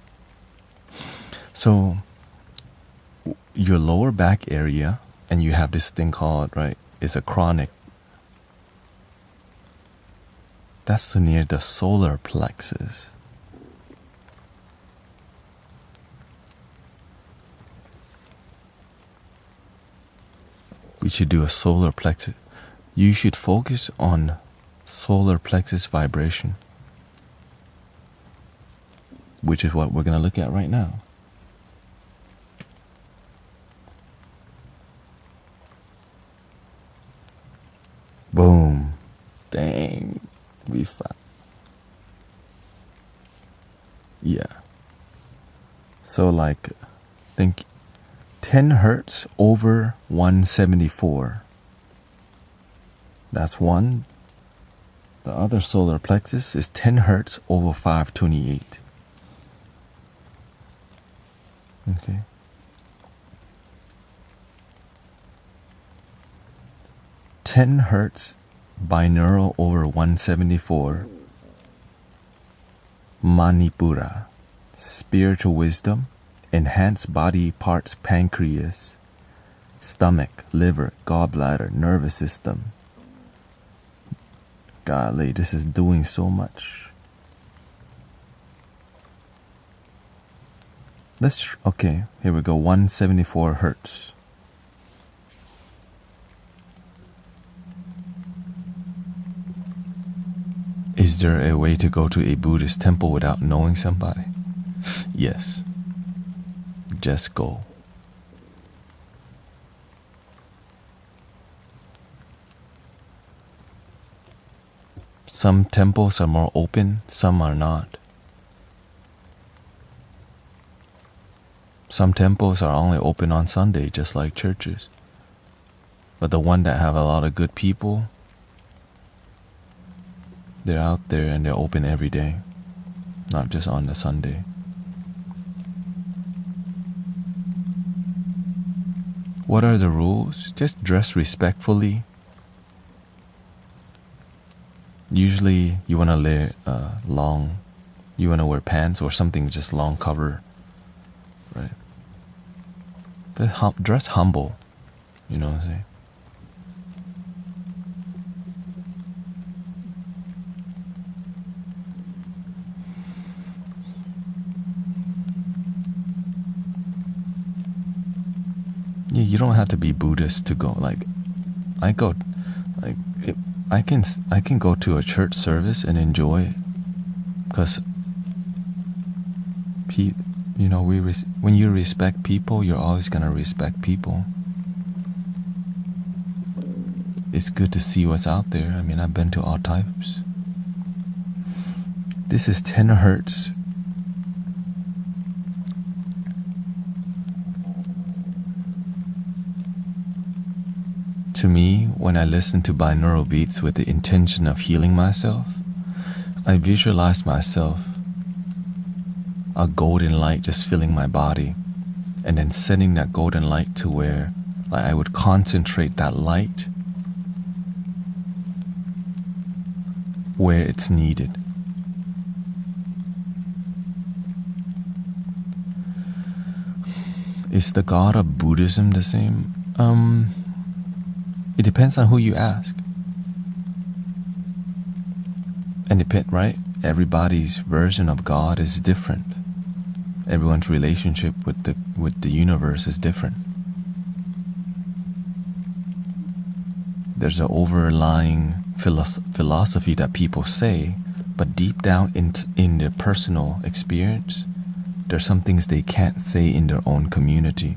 So your lower back area, and you have this thing called, right, it's a chronic. That's near the solar plexus. We should do a solar plexus. You should focus on solar plexus vibration, which is what we're going to look at right now. Boom. Dang. We found. Yeah. So like, think 10 hertz over 174. That's one. The other solar plexus is 10 hertz over 528. Okay. Ten hertz binaural over 174. Manipura, spiritual wisdom, enhanced body parts, pancreas, stomach, liver, gallbladder, nervous system. Golly, this is doing so much. Okay, here we go, 174 hertz. Is there a way to go to a Buddhist temple without knowing somebody? Yes. Just go. Some temples are more open, some are not. Some temples are only open on Sunday, just like churches. But the one that have a lot of good people, they're out there and they're open every day, not just on the Sunday. What are the rules? Just dress respectfully. Usually you want to wear you want to wear pants or something just long cover, right? Dress humble, you know what I'm saying? Yeah, you don't have to be Buddhist to go. I can go to a church service and enjoy it, because when you respect people, you're always gonna respect people. It's good to see what's out there. I mean, I've been to all types. This is 10 hertz. To me, when I listen to binaural beats with the intention of healing myself, I visualize myself a golden light just filling my body, and then sending that golden light to where I would concentrate that light where it's needed. Is the God of Buddhism the same? It depends on who you ask. And right? Everybody's version of God is different. Everyone's relationship with the universe is different. There's an overlying philosophy that people say, but deep down in their personal experience, there's some things they can't say in their own community.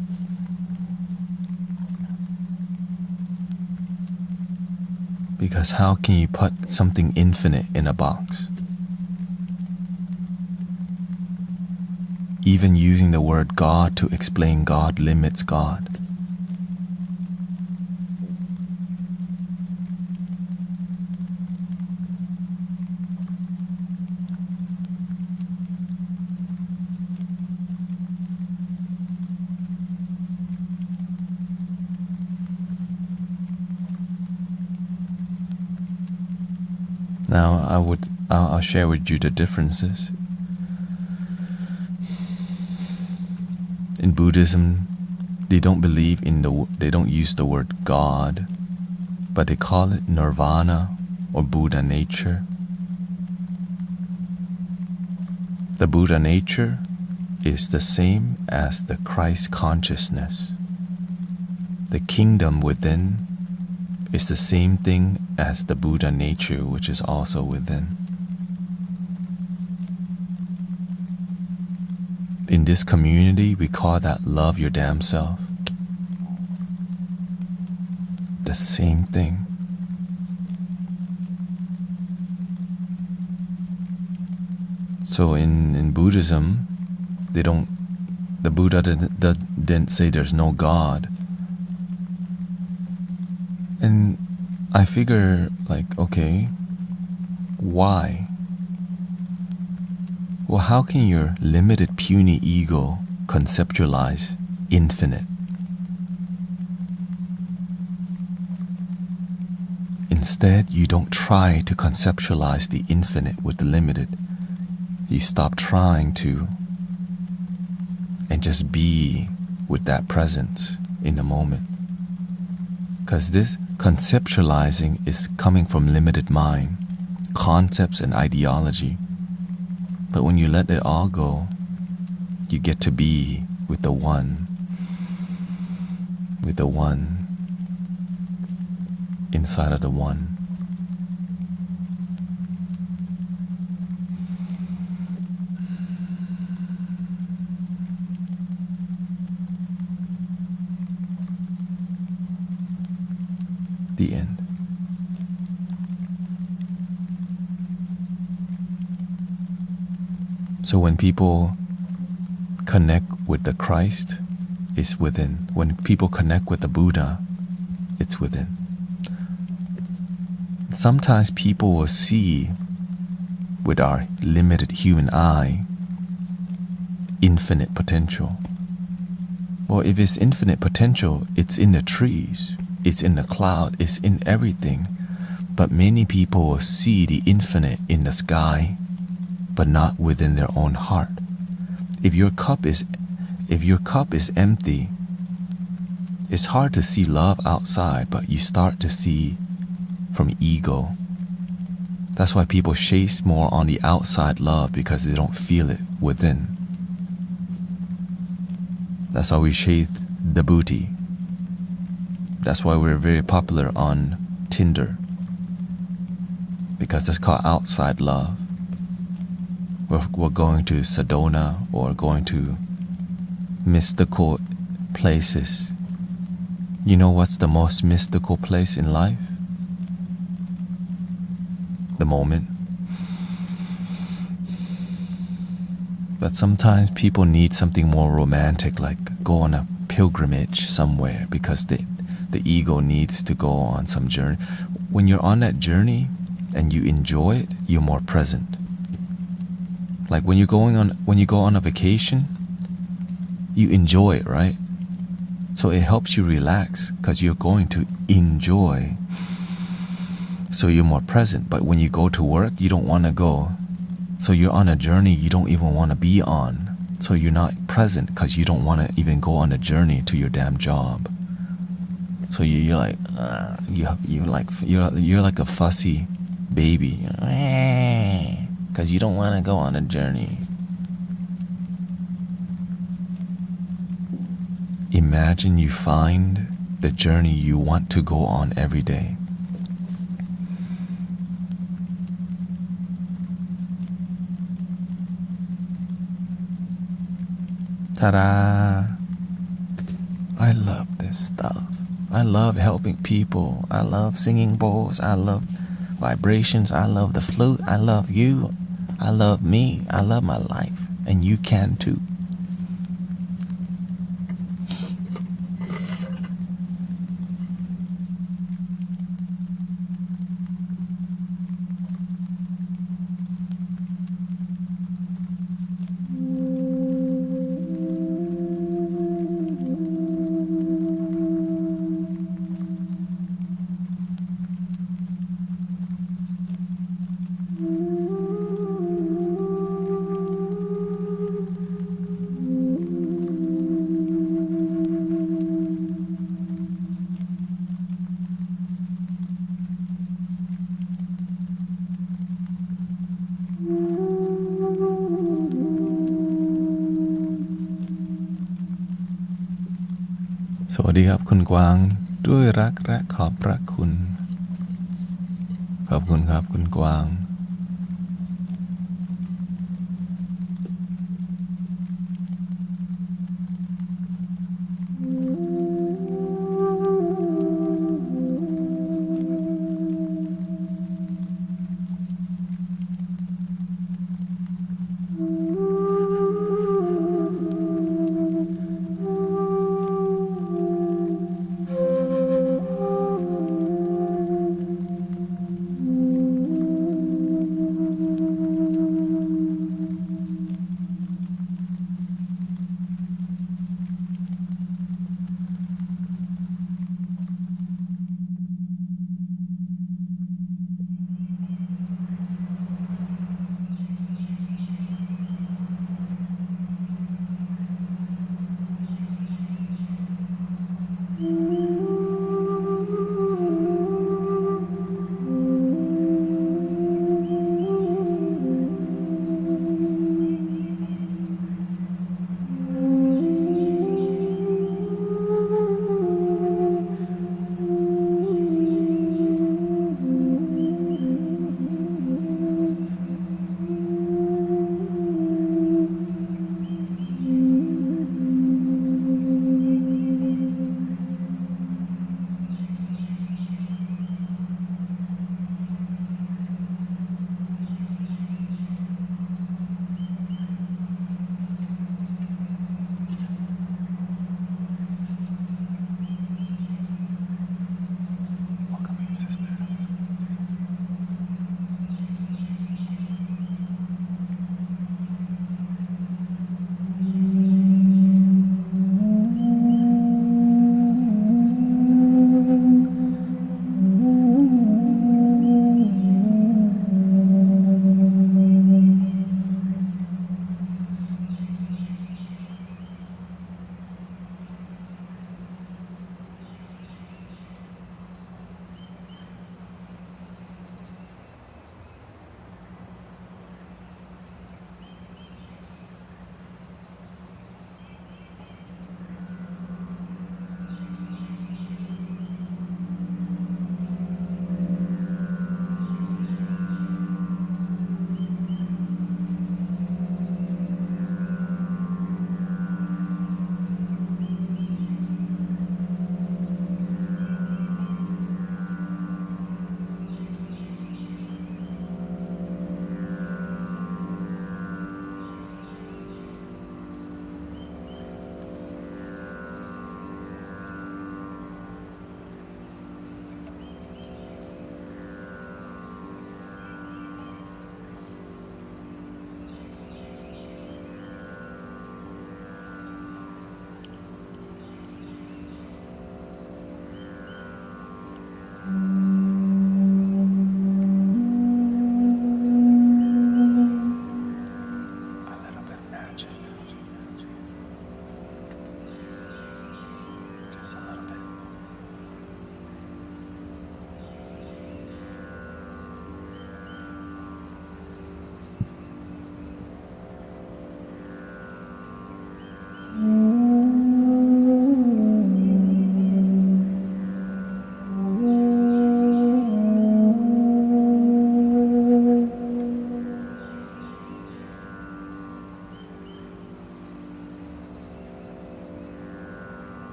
Because how can you put something infinite in a box? Even using the word God to explain God limits God. Now I'll share with you the differences. In Buddhism, they don't use the word God, but they call it nirvana or Buddha nature. The Buddha nature is the same as the Christ consciousness. The kingdom within is the same thing as the Buddha nature, which is also within. In this community, we call that love your damn self. The same thing. So in Buddhism, the Buddha didn't say there's no God. And I figure, okay, why? Well, how can your limited, puny ego conceptualize infinite? Instead, you don't try to conceptualize the infinite with the limited. You stop trying to and just be with that presence in the moment. Because this conceptualizing is coming from limited mind, concepts and ideology. But when you let it all go, you get to be with the one inside of the one. The end. So when people connect with the Christ, it's within. When people connect with the Buddha, it's within. Sometimes people will see with our limited human eye infinite potential. Well, if it's infinite potential, it's in the trees, it's in the cloud, it's in everything. But many people will see the infinite in the sky, but not within their own heart. If your cup is empty, it's hard to see love outside, but you start to see from ego. That's why people chase more on the outside love, because they don't feel it within. That's why we chase the booty. That's why we're very popular on Tinder, because that's called outside love. We're going to Sedona or going to mystical places. You know what's the most mystical place in life? The moment. But sometimes people need something more romantic, like go on a pilgrimage somewhere, because the ego needs to go on some journey. When you're on that journey and you enjoy it, you're more present. Like when you go on a vacation, you enjoy it, right? So it helps you relax because you're going to enjoy. So you're more present. But when you go to work, you don't want to go. So you're on a journey you don't even want to be on. So you're not present because you don't want to even go on a journey to your damn job. So you're like, you're like a fussy baby, because you don't want to go on a journey. Imagine you find the journey you want to go on every day. Ta-da! I love this stuff. I love helping people. I love singing bowls. I love vibrations. I love the flute. I love you. I love me. I love my life. And you can too.สวัสดีครับคุณกวางด้วยรักและขอบพระคุณขอบคุณครับคุณกวาง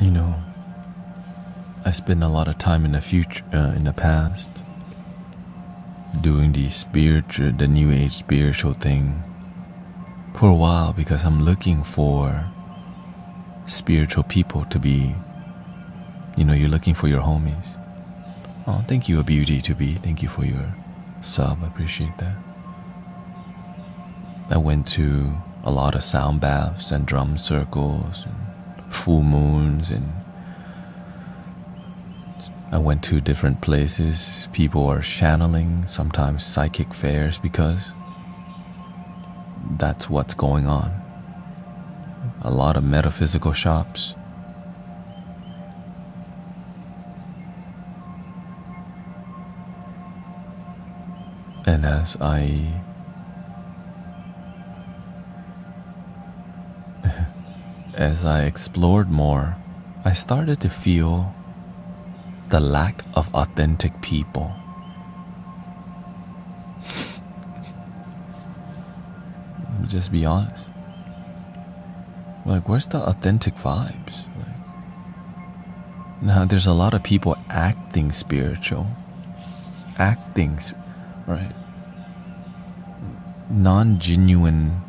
You know, I spend a lot of time in the past, doing the new age spiritual thing for a while because I'm looking for spiritual people to be, you're looking for your homies. Oh, thank you, a beauty to be. Thank you for your sub. I appreciate that. I went to a lot of sound baths and drum circles and full moons, and I went to different places. People are channeling, sometimes psychic fairs, because that's what's going on. A lot of metaphysical shops. And as I explored more, I started to feel the lack of authentic people. Just be honest. Like, where's the authentic vibes? Like, now there's a lot of people acting spiritual, right? Non-genuine,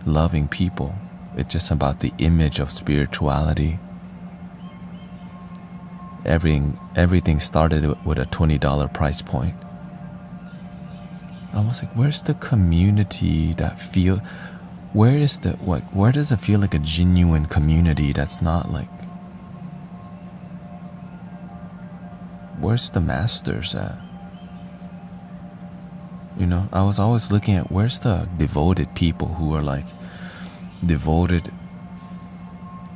loving people. It's just about the image of spirituality. Everything started with a $20 price point. I was like, where's the community that feel? Where does it feel like a genuine community that's not like? Where's the masters at? You know, I was always looking at where's the devoted people who are like devoted,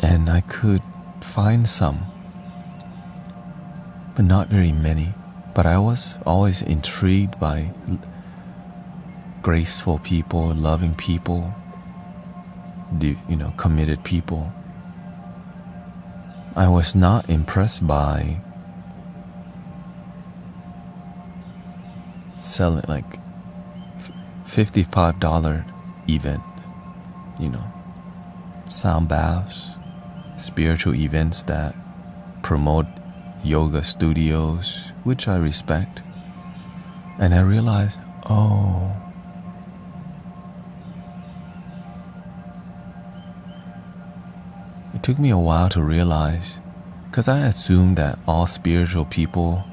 and I could find some, but not very many. But I was always intrigued by graceful people, loving people, committed people. I was not impressed by selling like $55 event, sound baths, spiritual events that promote yoga studios, which I respect. And I realized, it took me a while to realize, because I assumed that all spiritual people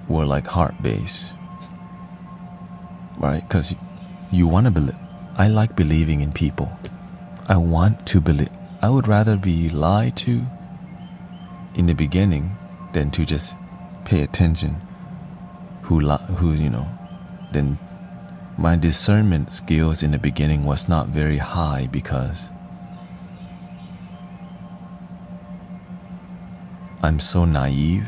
were like heart-based, right? Because you want to believe. I like believing in people. I want to believe. I would rather be lied to in the beginning than to just pay attention then my discernment skills in the beginning was not very high because I'm so naive.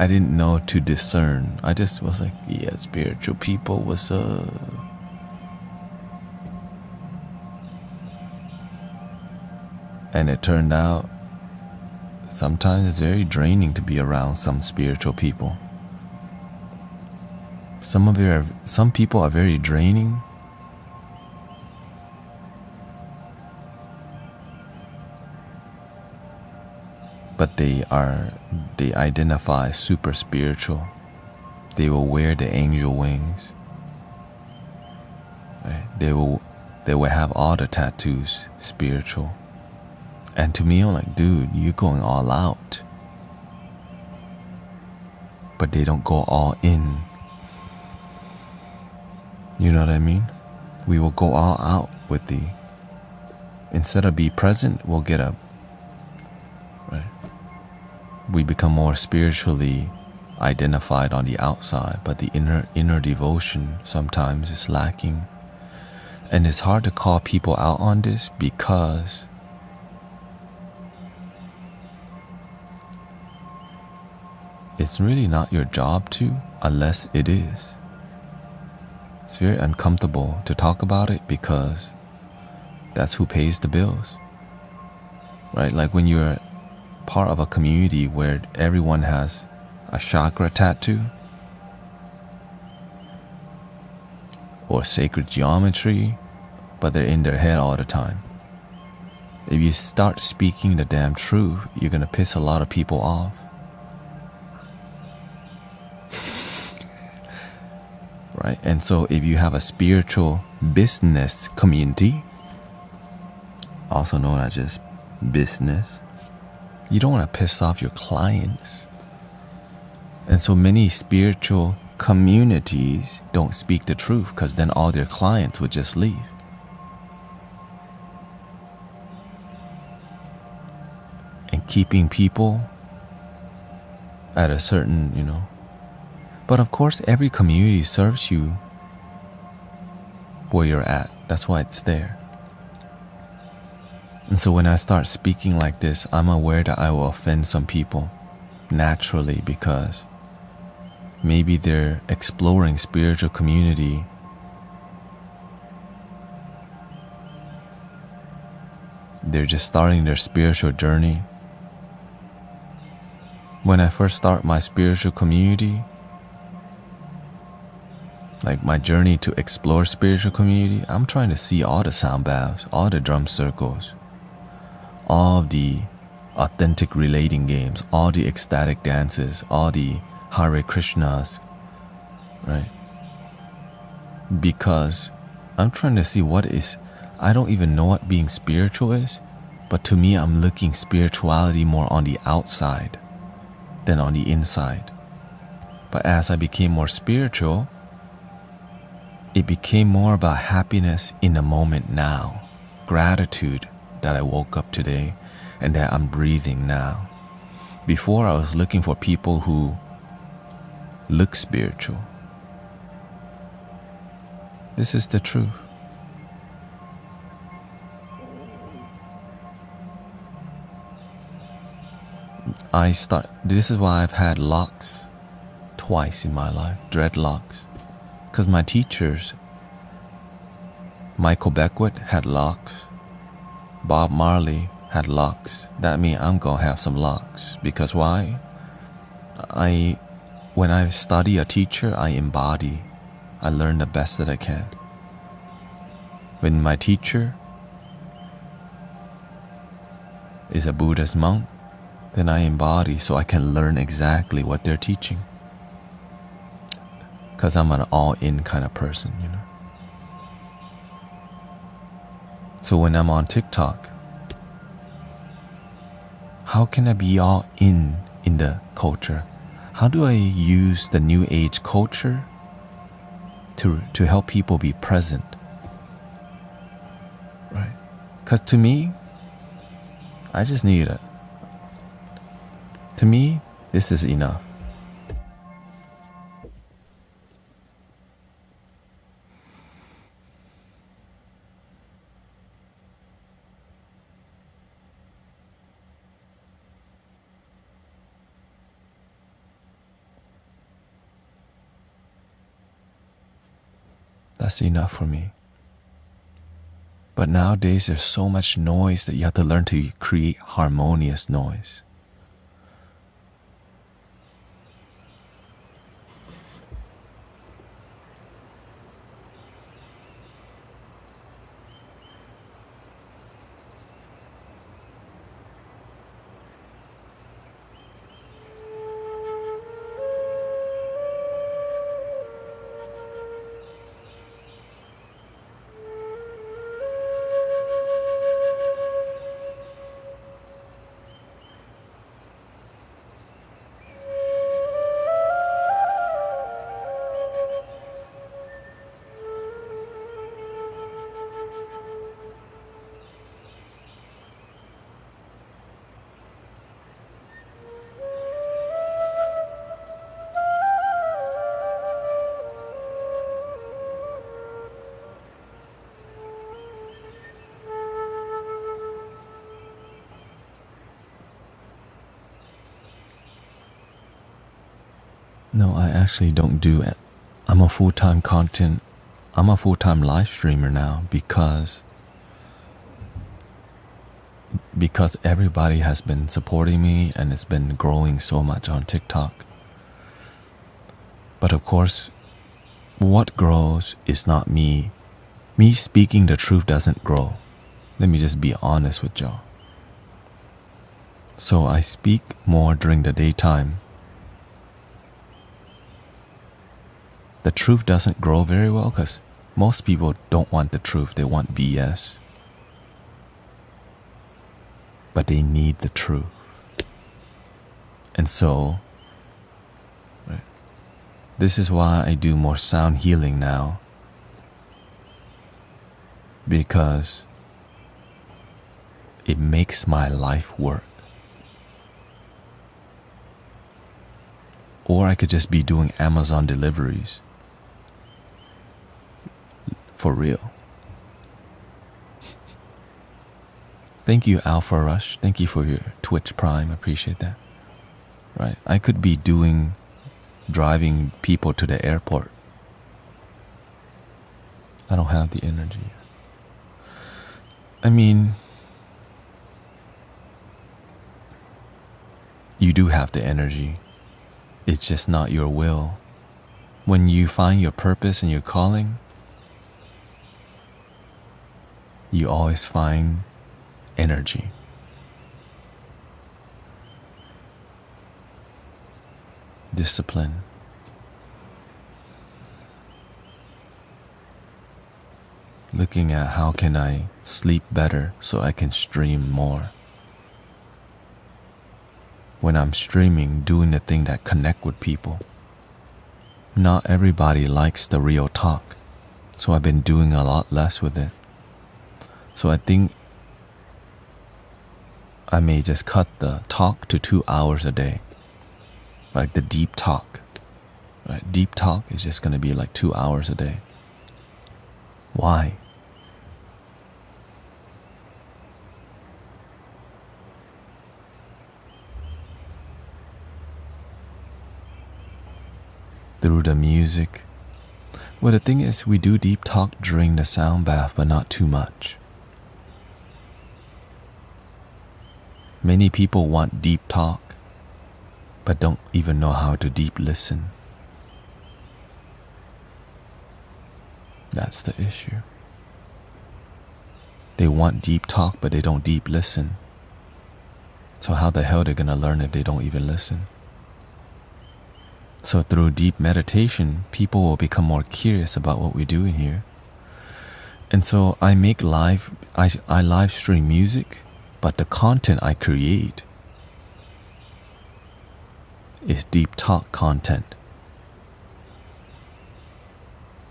I didn't know to discern. I just was like, yeah, spiritual people, what's up? And it turned out sometimes it's very draining to be around some spiritual people. Some people are very draining. But they identify super spiritual. They will wear the angel wings. Right? They will have all the tattoos spiritual. And to me, I'm like, dude, you're going all out. But they don't go all in. You know what I mean? We will go all out with instead of be present, we'll get up. Right? We become more spiritually identified on the outside, but the inner devotion sometimes is lacking. And it's hard to call people out on this because it's really not your job to, unless it is. It's very uncomfortable to talk about it because that's who pays the bills. Right? Like when you're part of a community where everyone has a chakra tattoo or sacred geometry, but they're in their head all the time. If you start speaking the damn truth, you're gonna piss a lot of people off. Right? And so if you have a spiritual business community, also known as just business, you don't want to piss off your clients. And so many spiritual communities don't speak the truth because then all their clients would just leave. And keeping people at a certain, But of course, every community serves you where you're at. That's why it's there. And so when I start speaking like this, I'm aware that I will offend some people naturally because maybe they're exploring spiritual community. They're just starting their spiritual journey. When I first start my spiritual community, Like my journey to explore spiritual community, I'm trying to see all the sound baths, all the drum circles, all the authentic relating games, all the ecstatic dances, all the Hare Krishnas, right? Because I'm trying to see what is, I don't even know what being spiritual is, but to me, I'm looking spirituality more on the outside than on the inside. But as I became more spiritual, it became more about happiness in the moment now, gratitude that I woke up today and that I'm breathing now. Before, I was looking for people who look spiritual. This is the truth. This is why I've had locks twice in my life, dreadlocks. Because my teachers, Michael Beckwith had locks, Bob Marley had locks. That means I'm gonna have some locks. Because why? When I study a teacher, I embody. I learn the best that I can. When my teacher is a Buddhist monk, then I embody so I can learn exactly what they're teaching. Because I'm an all-in kind of person, you know. So when I'm on TikTok, how can I be all in the culture? How do I use the new age culture to help people be present? Right? Because to me, I just need it. To me, this is enough. That's enough for me. But nowadays, there's so much noise that you have to learn to create harmonious noise. No, I actually don't do it. I'm a full-time live streamer now because everybody has been supporting me and it's been growing so much on TikTok. But of course, what grows is not me. Me speaking the truth doesn't grow. Let me just be honest with y'all. So I speak more during the daytime. The truth doesn't grow very well because most people don't want the truth. They want BS. But they need the truth. And so, right, this is why I do more sound healing now. Because it makes my life work. Or I could just be doing Amazon deliveries. For real. Thank you, Alpha Rush. Thank you for your Twitch Prime. I appreciate that. Right. I could be driving people to the airport. I don't have the energy. I mean, you do have the energy. It's just not your will. When you find your purpose and your calling, you always find energy. Discipline. Looking at how can I sleep better so I can stream more. When I'm streaming, doing the thing that connect with people. Not everybody likes the real talk, so I've been doing a lot less with it. So I think I may just cut the talk to 2 hours a day. Like the deep talk. Right? Deep talk is just going to be like 2 hours a day. Why? Through the music. Well, the thing is, we do deep talk during the sound bath, but not too much. Many people want deep talk, but don't even know how to deep listen. That's the issue. They want deep talk, but they don't deep listen. So how the hell are they gonna learn if they don't even listen? So through deep meditation, people will become more curious about what we're doing here. And so I live stream music, but the content I create is deep talk content.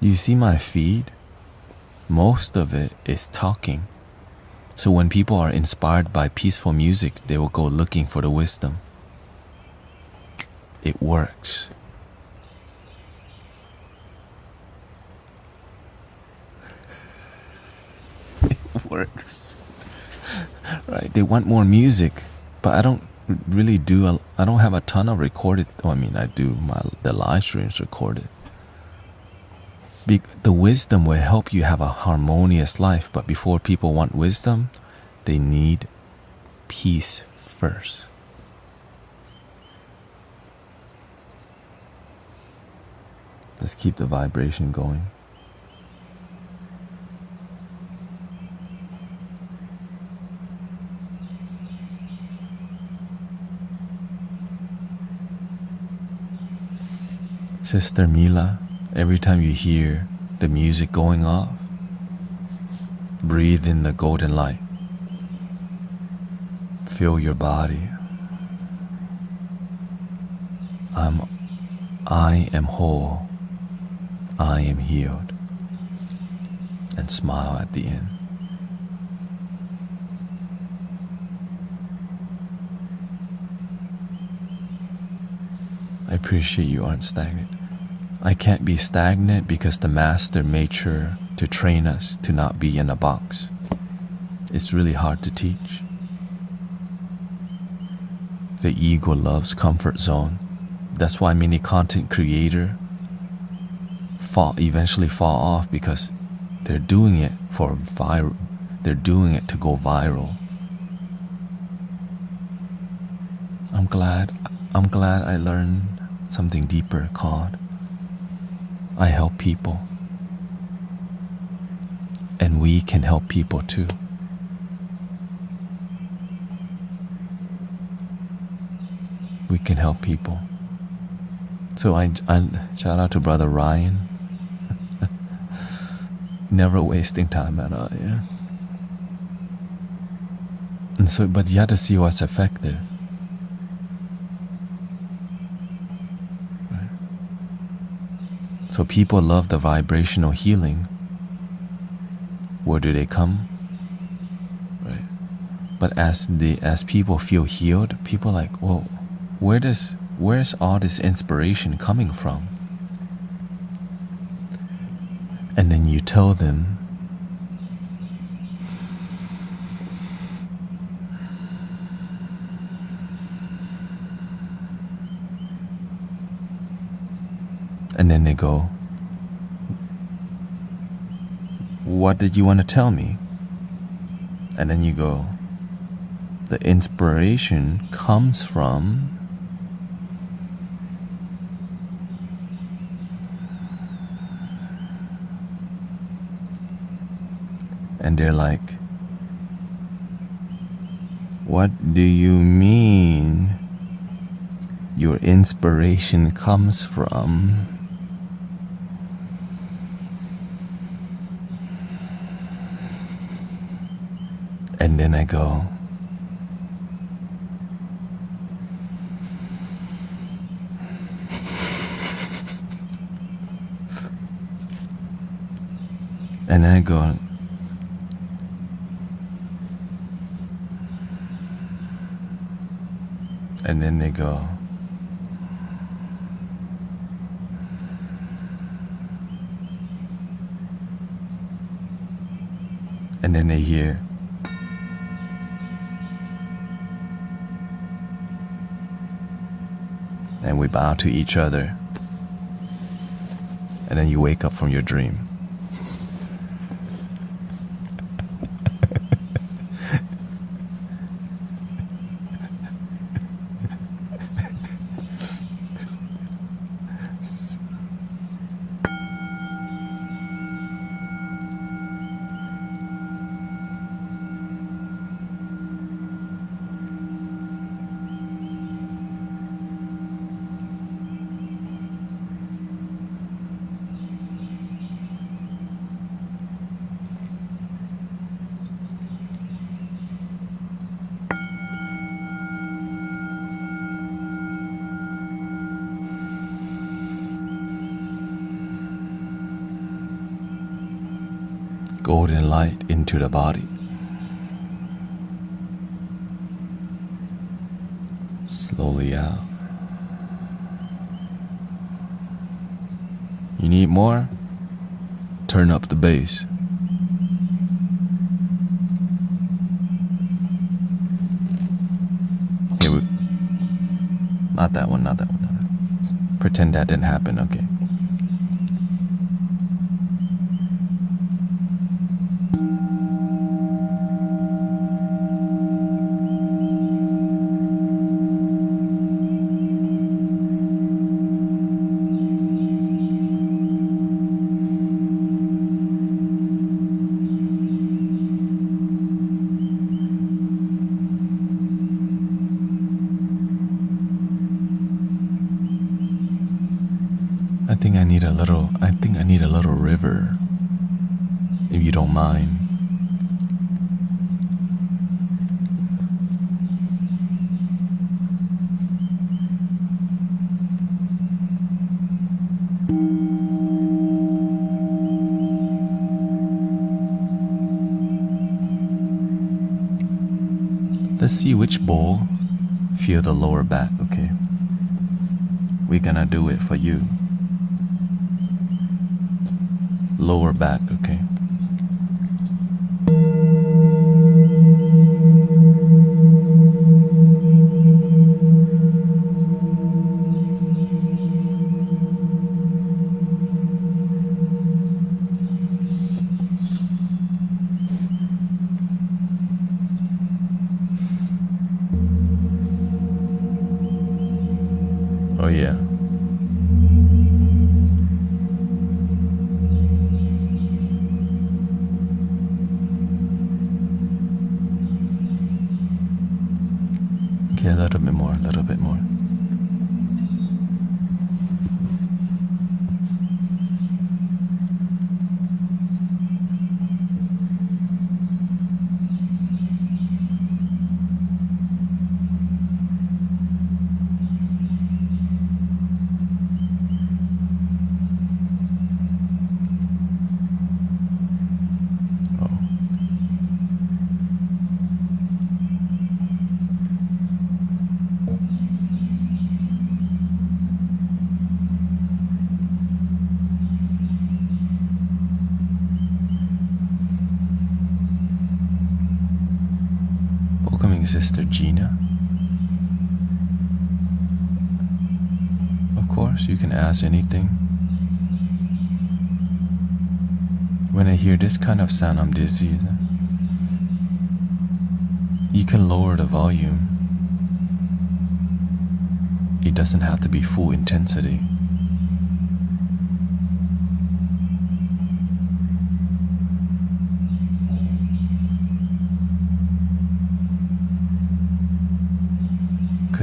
You see my feed? Most of it is talking. So when people are inspired by peaceful music, they will go looking for the wisdom. It works. It works. Right? They want more music, but I don't really I don't have a ton of recorded. I do the live streams recorded. The wisdom will help you have a harmonious life, but before people want wisdom, they need peace first. Let's keep the vibration going. Sister Mila, every time you hear the music going off, breathe in the golden light. Feel your body. I am whole. I am healed. And smile at the end. I appreciate you aren't stagnant. I can't be stagnant because the master made sure to train us to not be in a box. It's really hard to teach. The ego loves comfort zone. That's why many content creators eventually fall off, because they're doing it they're doing it to go viral. I'm glad I learned something deeper called I help people, and we can help people too. We can help people. So I shout out to Brother Ryan. Never wasting time at all, yeah. And so, but you have to see what's effective. Right? So people love the vibrational healing. Where do they come? Right? But as people feel healed, people are like, well, where's all this inspiration coming from? And then you tell them, and then they go, what did you want to tell me? And then you go, the inspiration comes from And they're like, what do you mean your inspiration comes from? And then I go, and then I go, and then they go, and then they hear, and we bow to each other, and then you wake up from your dream. Golden light into the body. Slowly out. You need more? Turn up the bass. Here we... Not that one, not that one. Not that one. Pretend that didn't happen, okay. I think I need a little river, if you don't mind. Let's see which bowl feel the lower back, okay? We're gonna do it for you. Lower back, okay? Oh yeah. Okay, a little bit more, a little bit more. Sister Gina. Of course, you can ask anything. When I hear this kind of sound, I'm dizzy. You can lower the volume. It doesn't have to be full intensity.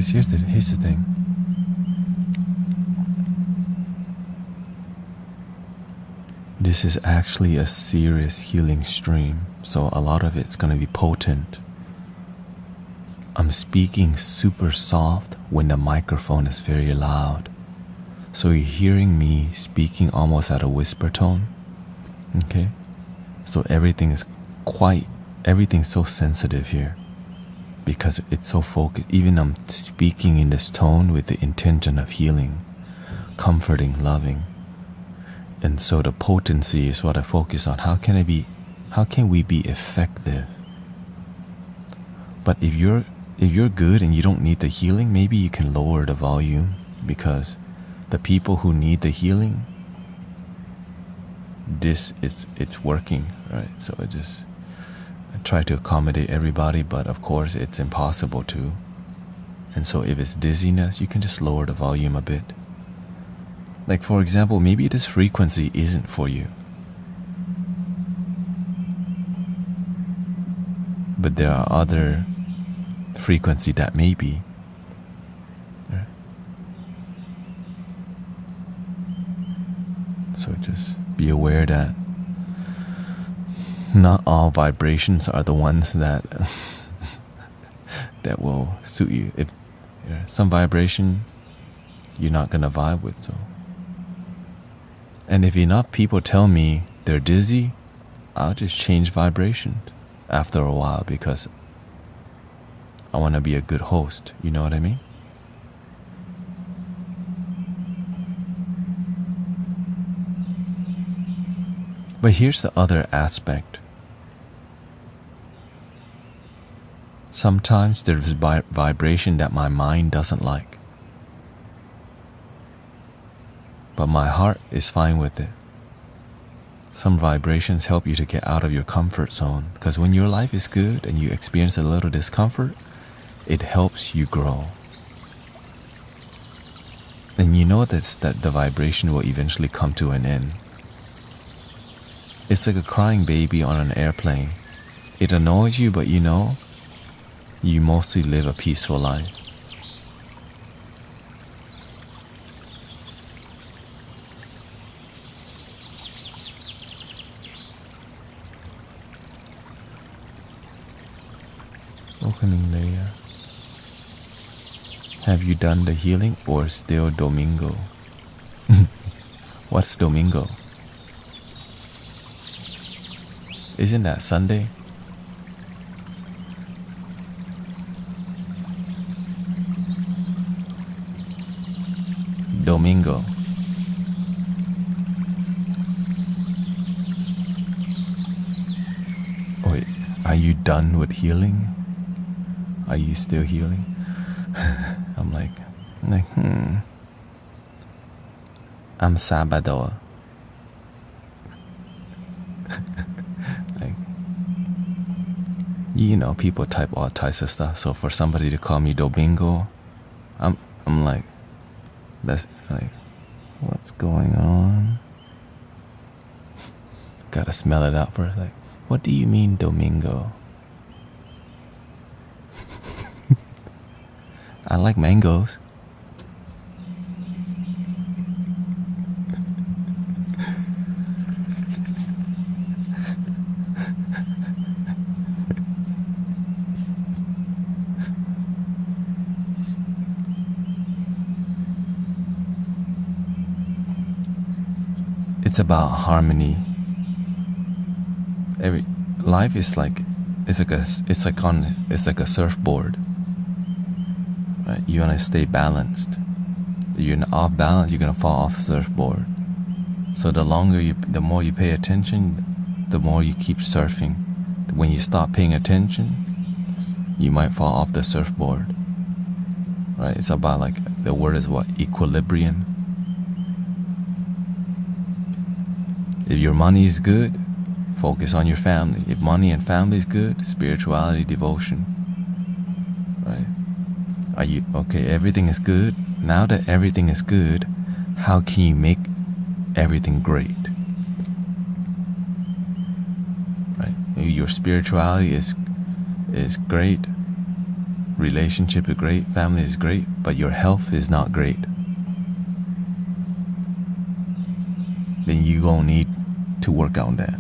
Because here's the thing. This is actually a serious healing stream, so a lot of it's going to be potent. I'm speaking super soft when the microphone is very loud. So you're hearing me speaking almost at a whisper tone. Okay? So everything's so sensitive here because it's so focused. Even I'm speaking in this tone with the intention of healing, comforting, loving. And so the potency is what I focus on. How can we be effective? But if you're good and you don't need the healing, maybe you can lower the volume, because the people who need the healing, it's working, right? So I try to accommodate everybody, but of course it's impossible to. And so if it's dizziness, you can just lower the volume a bit. Like, for example, maybe this frequency isn't for you, but there are other frequency that may be. So just be aware that not all vibrations are the ones that that will suit you. If some vibration you're not gonna vibe with, so. And if enough people tell me they're dizzy, I'll just change vibration after a while, because I want to be a good host. You know what I mean? But here's the other aspect. Sometimes there's vibration that my mind doesn't like, but my heart is fine with it. Some vibrations help you to get out of your comfort zone, because when your life is good and you experience a little discomfort, it helps you grow. And you know that the vibration will eventually come to an end. It's like a crying baby on an airplane. It annoys you, but you know, you mostly live a peaceful life. Opening layer. Have you done the healing or still Domingo? What's Domingo? Isn't that Sunday? Domingo. Wait, are you done with healing? Are you still healing? I'm like, I'm Sabado. Like, you know, people type all types of stuff. So for somebody to call me Domingo, I'm like, that's like, what's going on? Gotta smell it out first. Like, what do you mean Domingo? I like mangoes. It's about harmony. Life is like it's like a surfboard. Right? You wanna stay balanced. If you're off balance, you're gonna fall off the surfboard. So the more you pay attention, the more you keep surfing. When you stop paying attention, you might fall off the surfboard. Right? It's about, like, the word is what? Equilibrium. If your money is good, focus on your family. If money and family is good, spirituality, devotion. Right? Are you okay? Everything is good. Now that everything is good, how can you make everything great? Right? Maybe your spirituality is great. relationship is great, family is great, but your health is not great, then you gonna need to work on that.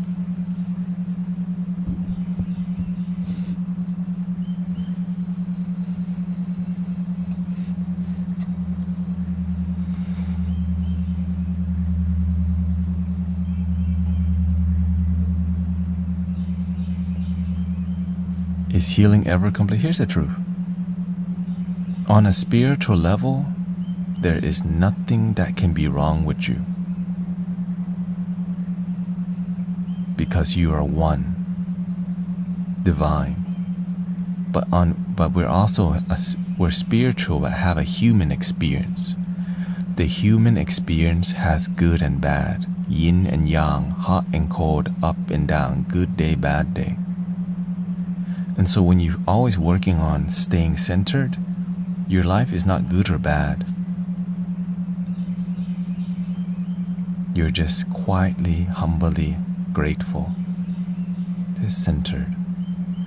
Is healing ever complete? Here's the truth. On a spiritual level, there is nothing that can be wrong with you, because you are one, divine. But we're spiritual, but have a human experience. The human experience has good and bad, yin and yang, hot and cold, up and down, good day, bad day. And so when you're always working on staying centered, your life is not good or bad. You're just quietly, humbly grateful. Just centered.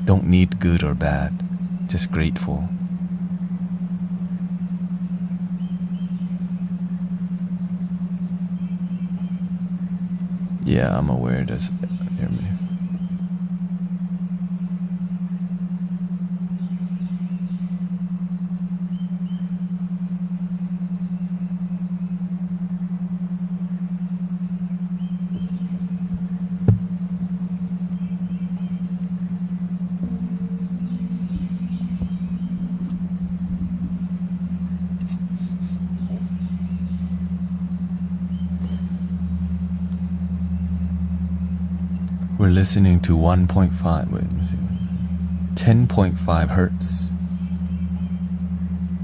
Don't need good or bad, just grateful. Yeah, I'm aware that's... Hear me. We're listening to 10.5 hertz.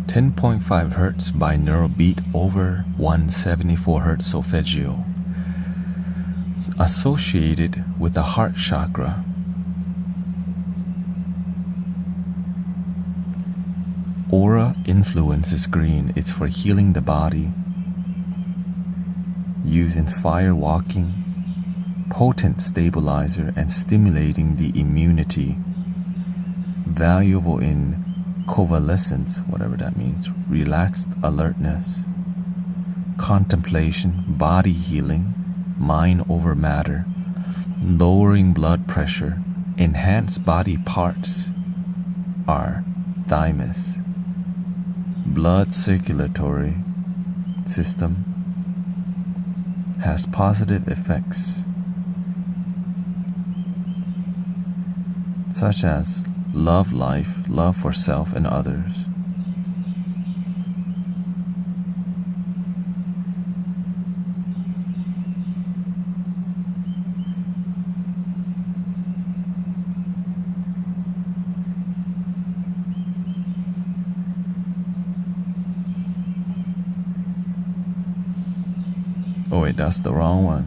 10.5 hertz binaural beat over 174 hertz solfeggio, associated with the heart chakra. Aura influence is green. It's for healing the body, using fire walking, potent stabilizer and stimulating the immunity, valuable in convalescence, whatever that means, relaxed alertness, contemplation, body healing, mind over matter, lowering blood pressure. Enhanced body parts are thymus, blood circulatory system, has positive effects such as love life, love for self and others. Oh wait, that's the wrong one.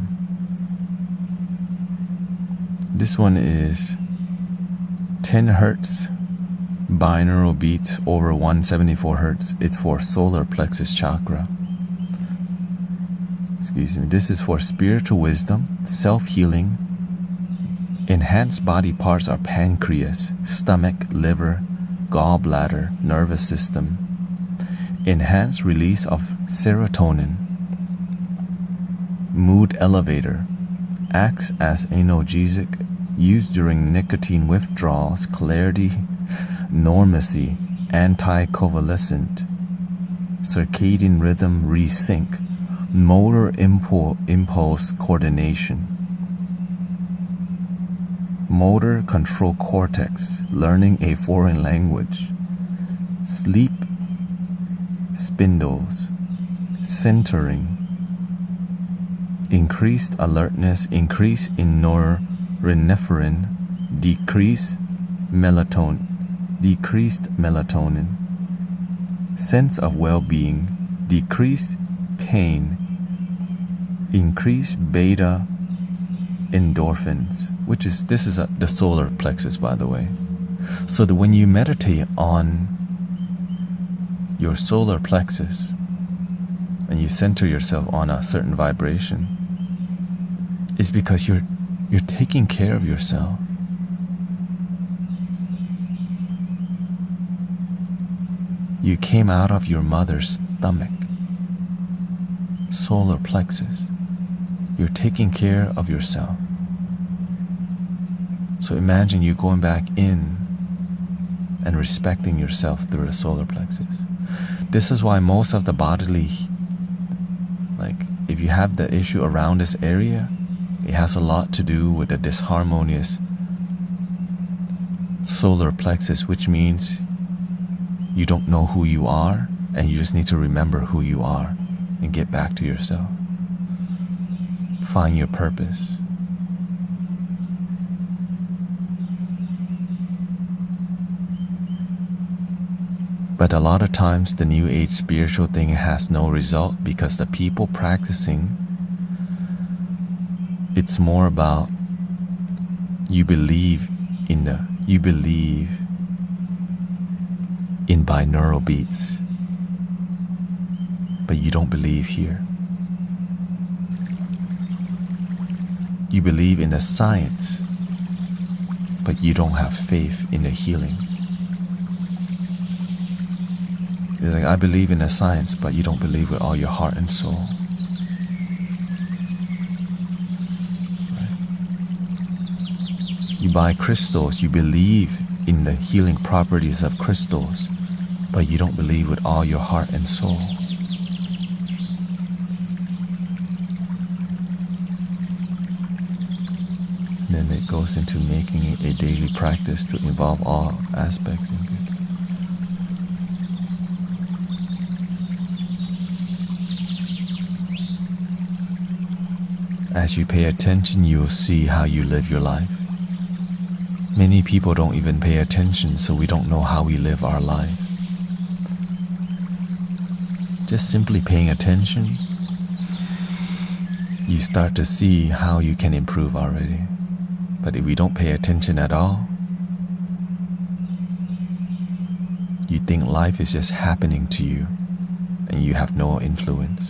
This one is 10 hertz binaural beats over 174 hertz. It's for solar plexus chakra. Excuse me. This is for spiritual wisdom, self-healing. Enhanced body parts are pancreas, stomach, liver, gallbladder, nervous system. Enhanced release of serotonin. Mood elevator. Acts as analgesic, used during nicotine withdrawals, clarity, normacy, anti-convalescent, circadian rhythm resync, motor impulse coordination, motor control cortex, learning a foreign language, sleep spindles, centering, increased alertness, increase in norepinephrine, decreased melatonin, sense of well-being, decreased pain, increased beta endorphins, this is the solar plexus, by the way. So that when you meditate on your solar plexus and you center yourself on a certain vibration, it's because you're taking care of yourself. You came out of your mother's stomach, solar plexus. You're taking care of yourself. So imagine you going back in and respecting yourself through the solar plexus. This is why most of the bodily, like if you have the issue around this area, it has a lot to do with the disharmonious solar plexus, which means you don't know who you are, and you just need to remember who you are and get back to yourself. Find your purpose. But a lot of times the New Age spiritual thing has no result because the people practicing, it's more about you believe in binaural beats, but you don't believe here. You believe in the science, but you don't have faith in the healing. It's like, I believe in the science, but you don't believe with all your heart and soul. Right? You buy crystals, you believe in the healing properties of crystals, but you don't believe with all your heart and soul. Then it goes into making it a daily practice to involve all aspects in it. As you pay attention, you will see how you live your life. Many people don't even pay attention, so we don't know how we live our life. Just simply paying attention, you start to see how you can improve already. But if we don't pay attention at all, you think life is just happening to you and you have no influence.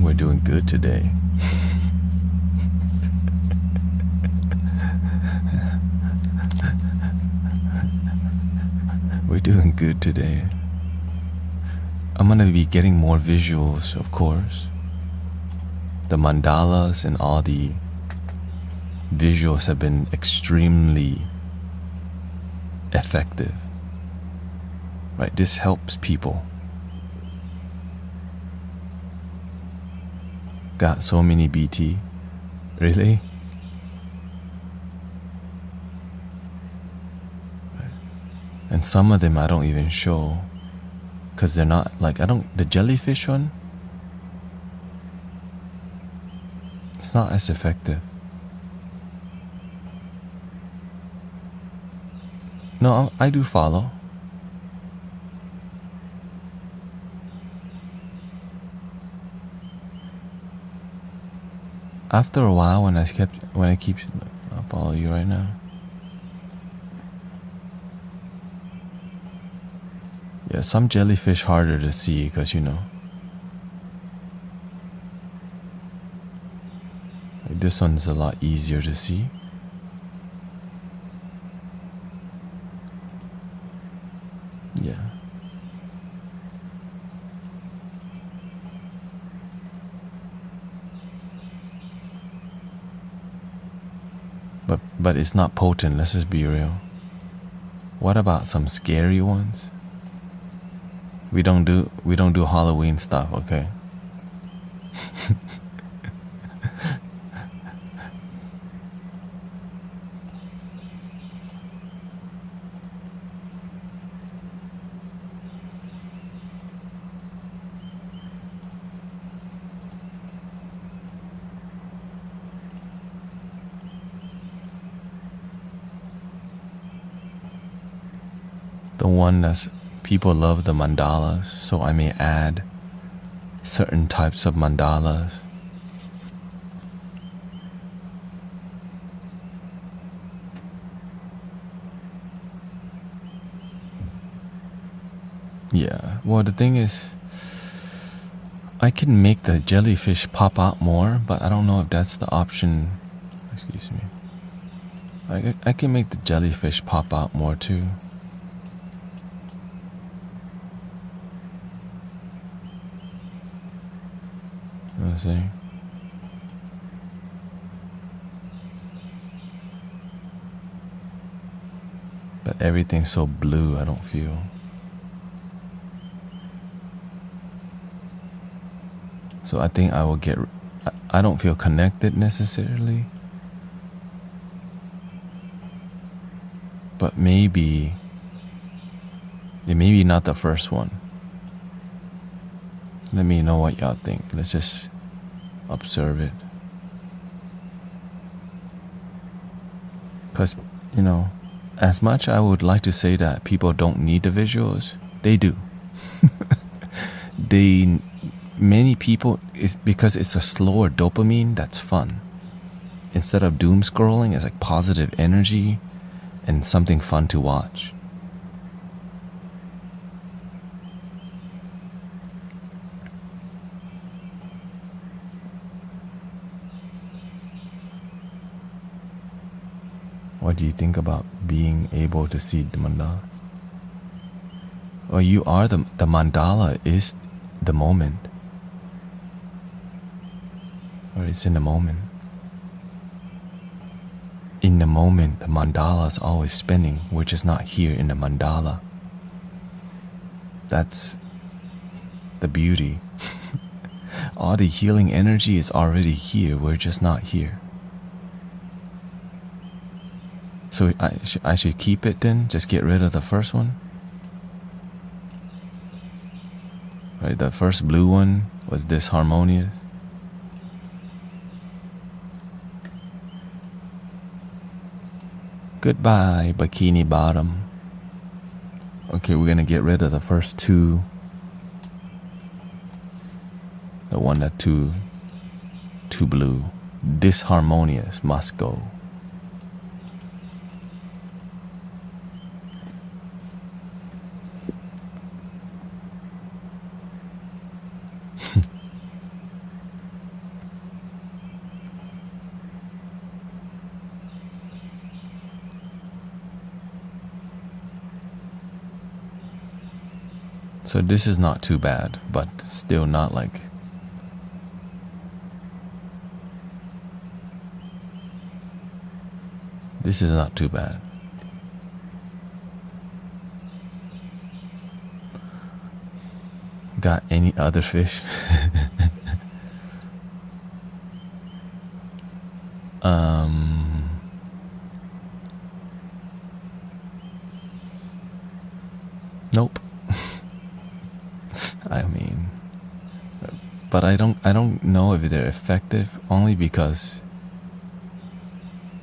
We're doing good today. We're doing good today. I'm gonna be getting more visuals, of course. The mandalas and all the visuals have been extremely effective. Right? This helps people. Got so many BT. Really? And some of them I don't even show, because they're not like, the jellyfish one, it's not as effective. No, I do follow. After a while, when I keep, I'll follow you right now. Yeah, some jellyfish harder to see because this one's a lot easier to see. But it's not potent, let's just be real. What about some scary ones? We don't do Halloween stuff, okay? The one that's people love the mandalas, so I may add certain types of mandalas. Yeah, well, the thing is, I can make the jellyfish pop out more, but I don't know if that's the option. Excuse me. I can make the jellyfish pop out more too. You know what I'm saying? But everything's so blue, I don't feel. So I think I will get, I don't feel connected necessarily. But maybe not the first one. Let me know what y'all think. Let's just observe it. Because, you know, as much I would like to say that people don't need the visuals, they do. Many people, it's because it's a slower dopamine that's fun. Instead of doom scrolling, it's like positive energy and something fun to watch. What do you think about being able to see the mandala? Well, you are the mandala is the moment. Or it's in the moment. In the moment, the mandala is always spinning. We're just not here in the mandala. That's the beauty. All the healing energy is already here. We're just not here. So I should keep it then? Just get rid of the first one? Right, the first blue one was disharmonious. Goodbye, bikini bottom. Okay, we're gonna get rid of the first two. The one that too blue. Disharmonious must go. So this is not too bad, but still not like. This is not too bad. Got any other fish? Nope. I mean, but I don't know if they're effective only because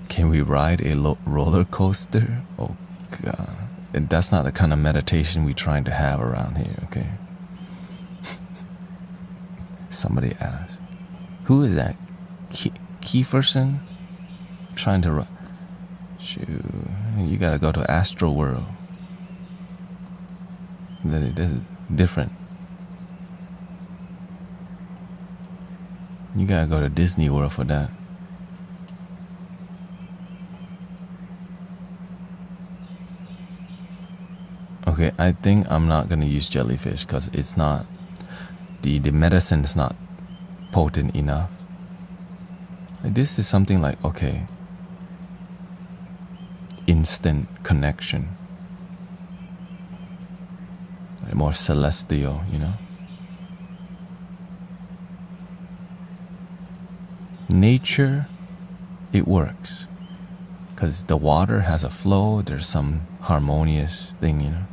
can we ride a roller coaster? Oh God, and that's not the kind of meditation we're trying to have around here, okay? Somebody asked, who is that? Kieferson? Trying to run. Shoot, you gotta go to Astro World. That is different. You gotta go to Disney World for that. Okay, I think I'm not gonna use jellyfish because it's not, the medicine is not potent enough. This is something like, okay, instant connection, like more celestial, you know. Nature, it works because the water has a flow, there's some harmonious thing, you know.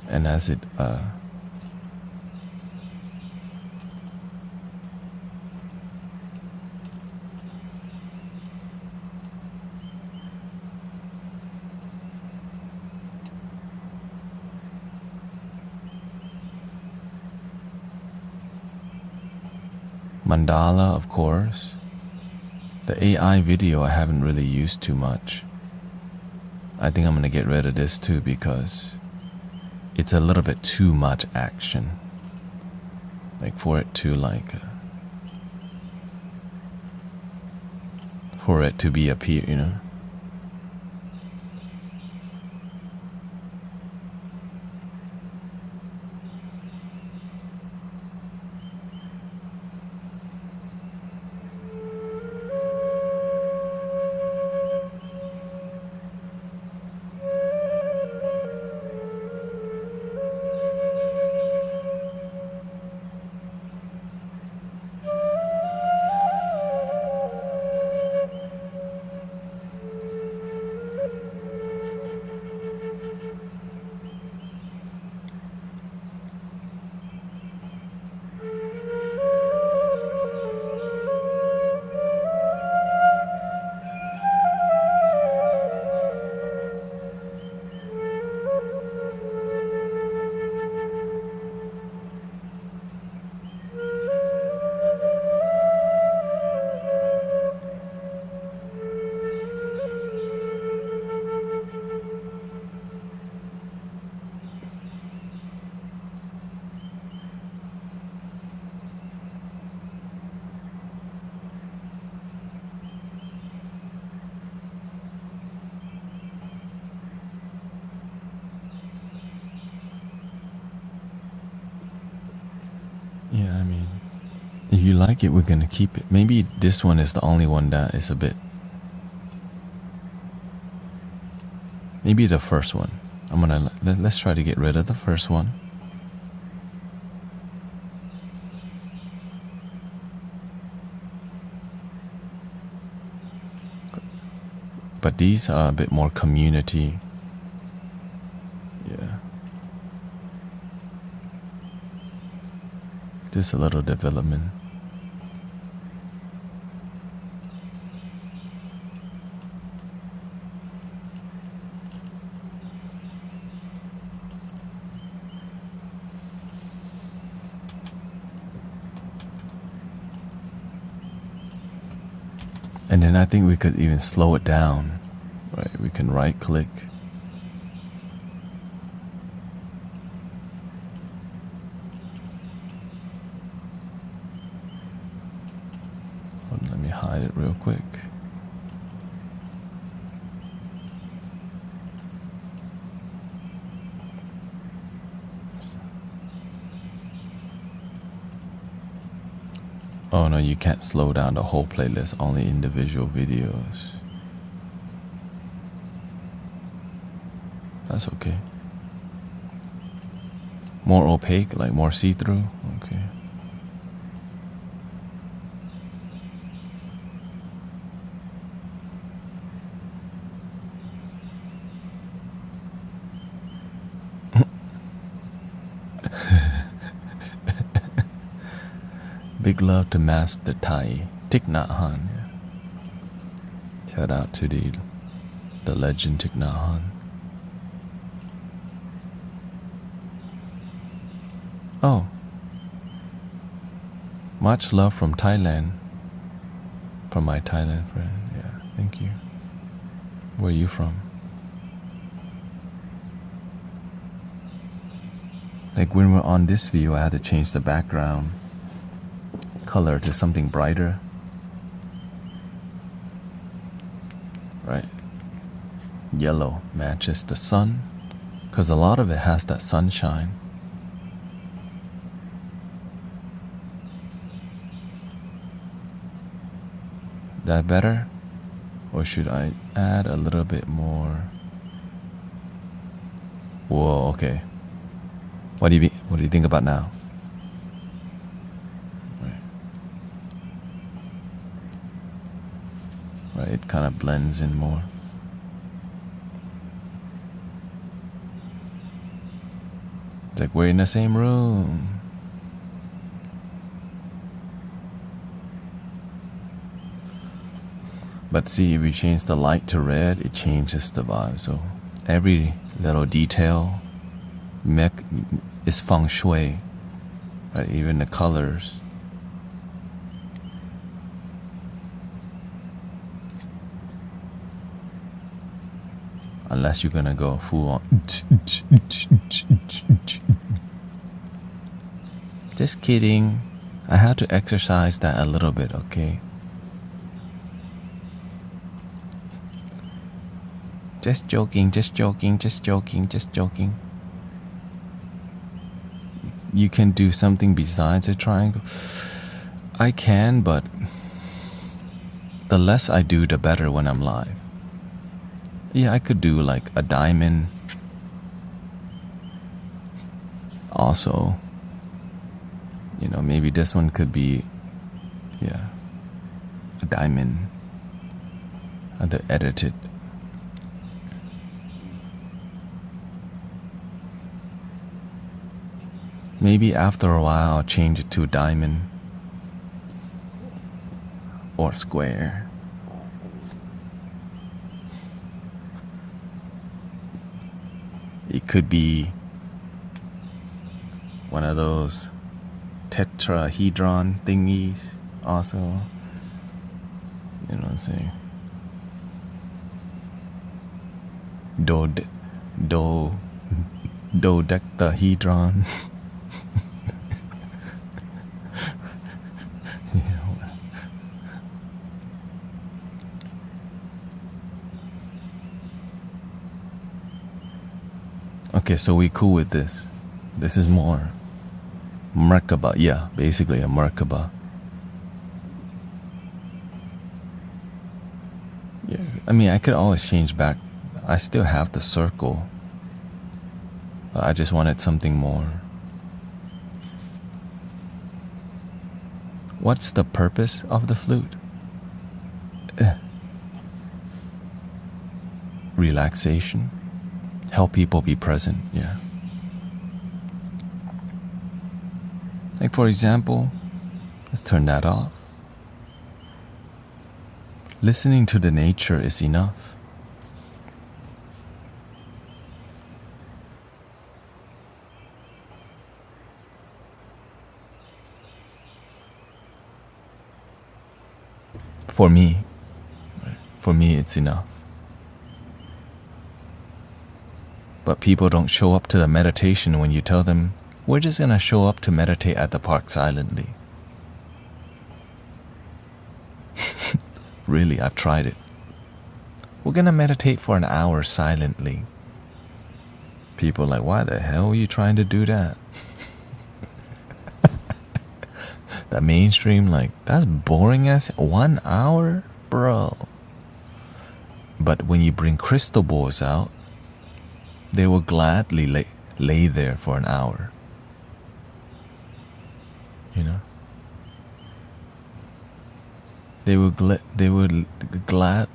And as it mandala, of course. The AI video I haven't really used too much. I think I'm gonna get rid of this too because it's a little bit too much action. Like for it to for it to be appear, you know. Yeah, I mean, if you like it, we're gonna keep it. Maybe this one is the only one that is a bit. Maybe the first one. Let's try to get rid of the first one. But these are a bit more community. Yeah. Just a little development. And then I think we could even slow it down, right? We can right click. Hold on, let me hide it real quick. Oh no, you can't slow down the whole playlist, only individual videos. That's okay. More opaque, like more see-through? Okay. Big love to Master Thai, Thich Nhat Hanh. Yeah. Shout out to the legend Thich Nhat Hanh. Oh, much love from Thailand, from my Thailand friend. Yeah, thank you. Where are you from? Like when we're on this view, I had to change the background color to something brighter, right? Yellow matches the sun because a lot of it has that sunshine. That better? Or should I add a little bit more? Whoa, okay. What do you think about now? Right, it kind of blends in more. It's like we're in the same room. But see, if we change the light to red, it changes the vibe. So every little detail is feng shui, right? Even the colors. Unless you're gonna go full on. Just kidding. I had to exercise that a little bit, okay? Just joking, just joking, just joking, just joking. You can do something besides a triangle. I can, but the less I do, the better when I'm live. Yeah, I could do like a diamond. Also, you know, maybe this one could be, yeah, a diamond. The edited. Maybe after a while I'll change it to diamond or square. It could be one of those tetrahedron thingies also. You know what I'm saying? Dodecahedron. Okay, so we cool with this. This is more Merkaba. Yeah, basically a Merkaba. Yeah, I mean, I could always change back. I still have the circle. But I just wanted something more. What's the purpose of the flute? Relaxation. Help people be present, yeah. Like for example, let's turn that off. Listening to the nature is enough. For me, it's enough. But people don't show up to the meditation when you tell them, we're just gonna show up to meditate at the park silently. Really, I've tried it. We're gonna meditate for an hour silently. People are like, why the hell are you trying to do that? The mainstream, like, that's boring as 1 hour? Bro. But when you bring crystal balls out, they will gladly lay there for an hour. You know? They would glad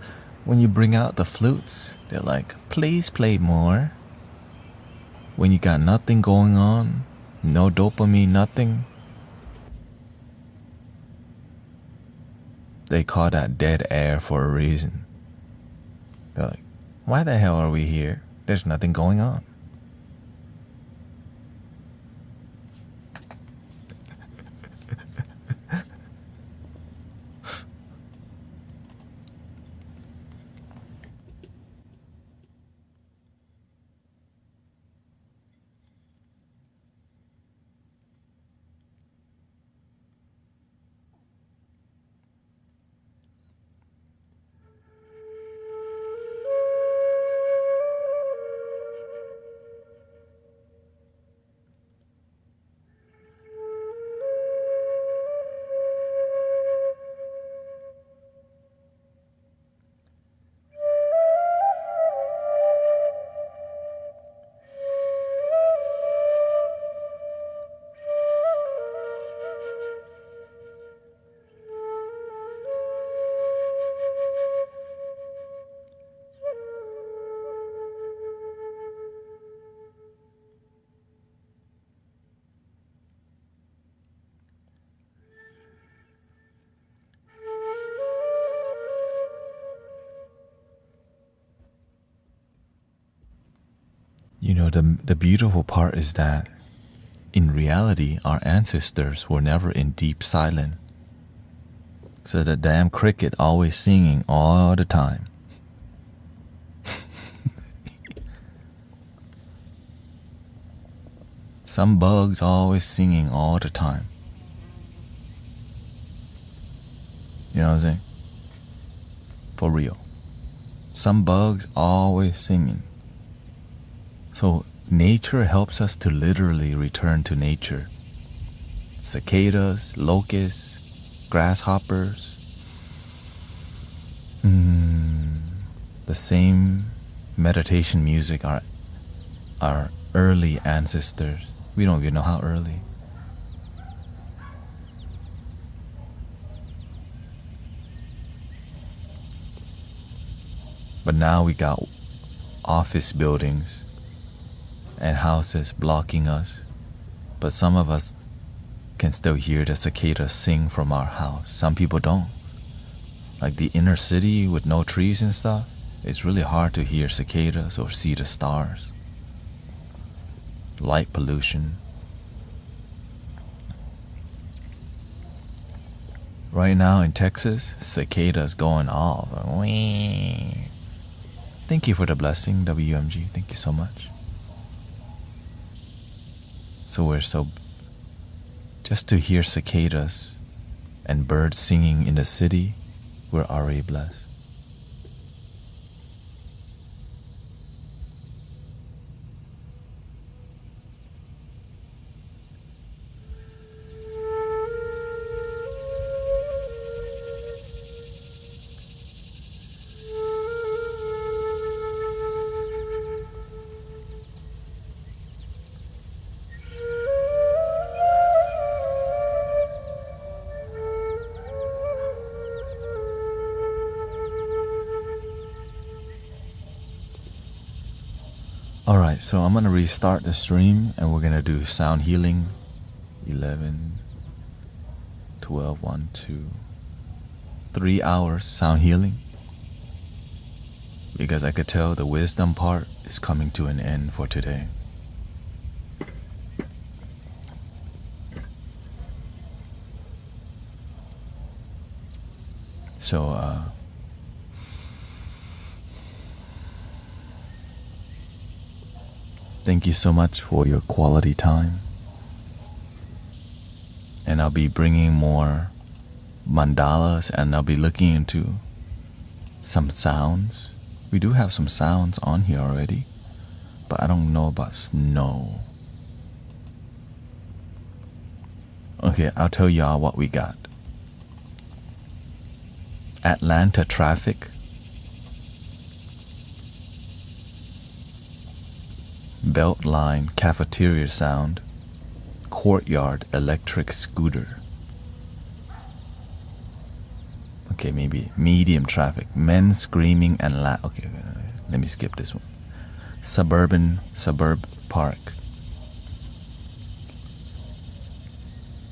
when you bring out the flutes. They're like, please play more. When you got nothing going on, no dopamine, nothing. They call that dead air for a reason. They're like, why the hell are we here? There's nothing going on. the beautiful part is that in reality, our ancestors were never in deep silence. So the damn cricket always singing all the time. Some bugs always singing all the time. You know what I'm saying? For real. Some bugs always singing. So nature helps us to literally return to nature. Cicadas, locusts, grasshoppers. The same meditation music our early ancestors. We don't even know how early. But now we got office buildings and houses blocking us. But some of us can still hear the cicadas sing from our house. Some people don't. Like the inner city with no trees and stuff, it's really hard to hear cicadas or see the stars. Light pollution. Right now in Texas, cicadas going off. Thank you for the blessing, WMG. Thank you so much. So just to hear cicadas and birds singing in the city, we're already blessed. Alright, so I'm gonna restart the stream and we're gonna do sound healing. 11, 12, 1, 2, 3 hours sound healing. Because I could tell the wisdom part is coming to an end for today. So, thank you so much for your quality time. And I'll be bringing more mandalas and I'll be looking into some sounds. We do have some sounds on here already, but I don't know about snow. Okay, I'll tell y'all what we got. Atlanta traffic. Beltline cafeteria sound. Courtyard electric scooter. Okay, maybe medium traffic. Men screaming and okay, let me skip this one. Suburb park.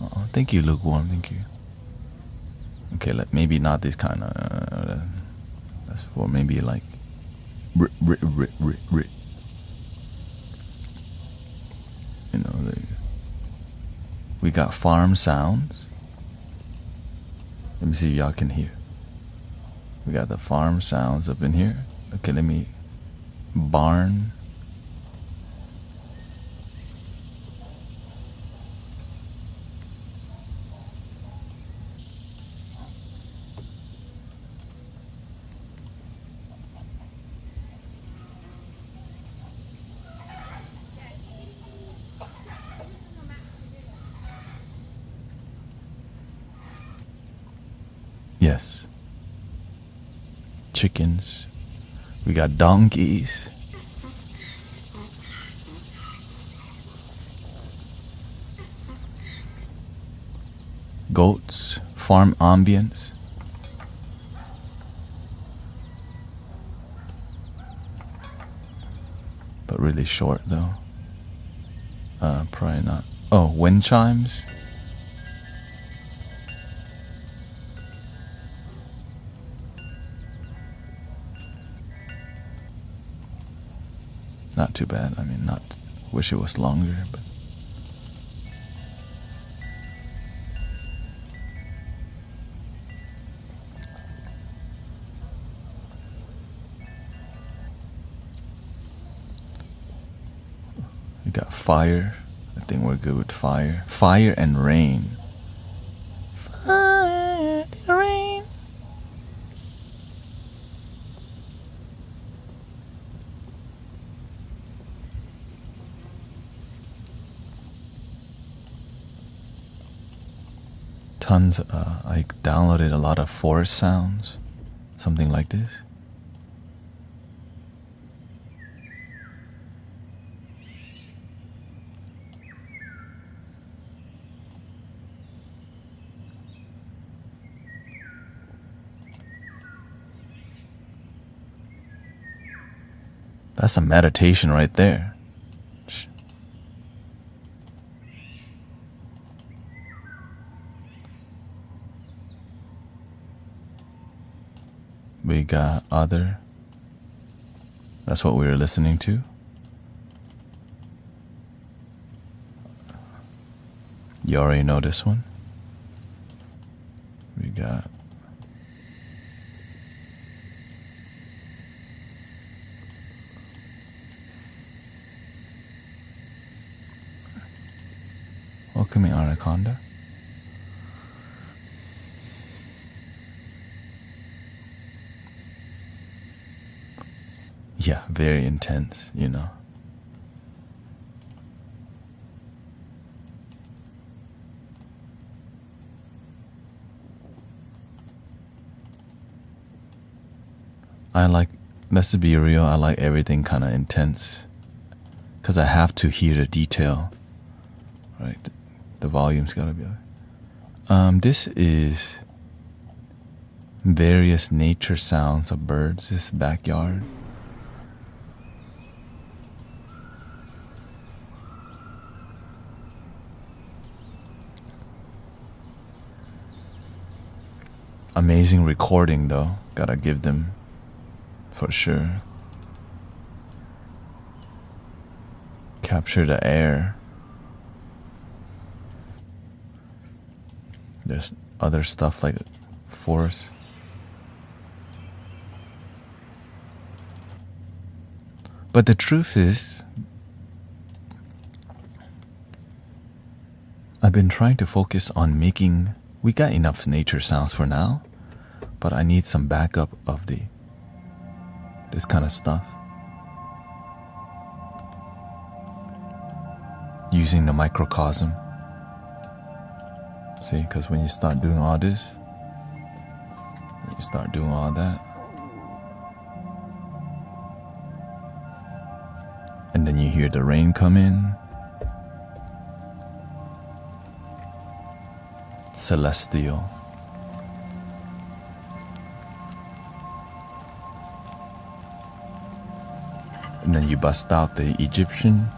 Oh, thank you, lukewarm. Thank you. Okay, maybe not this kind of. That's for maybe like. You know, we got farm sounds. Let me see if y'all can hear. We got the farm sounds up in here. Okay, let me. Barn. Yes. Chickens. We got donkeys. Goats. Farm ambience. But really short though. Probably not. Oh, wind chimes. Not too bad. I mean, not wish it was longer, but we got fire. I think we're good with fire. Fire and rain. Fire and rain. Tons. I downloaded a lot of forest sounds. Something like this. That's a meditation right there. We got other. That's what we were listening to. You already know this one. We got Welcoming Anaconda. Yeah, very intense, you know. I like, let's be real, I like everything kind of intense. Because I have to hear the detail. Right? The volume's gotta be. This is various nature sounds of birds, this backyard. Amazing recording though, gotta give them for sure. Capture the air. There's other stuff like forest. But the truth is, I've been trying to focus on making, we got enough nature sounds for now, but I need some backup of this kind of stuff. Using the microcosm. See, because when you start doing all this, you start doing all that, and then you hear the rain come in. Celestial. And then you bust out the Egyptian.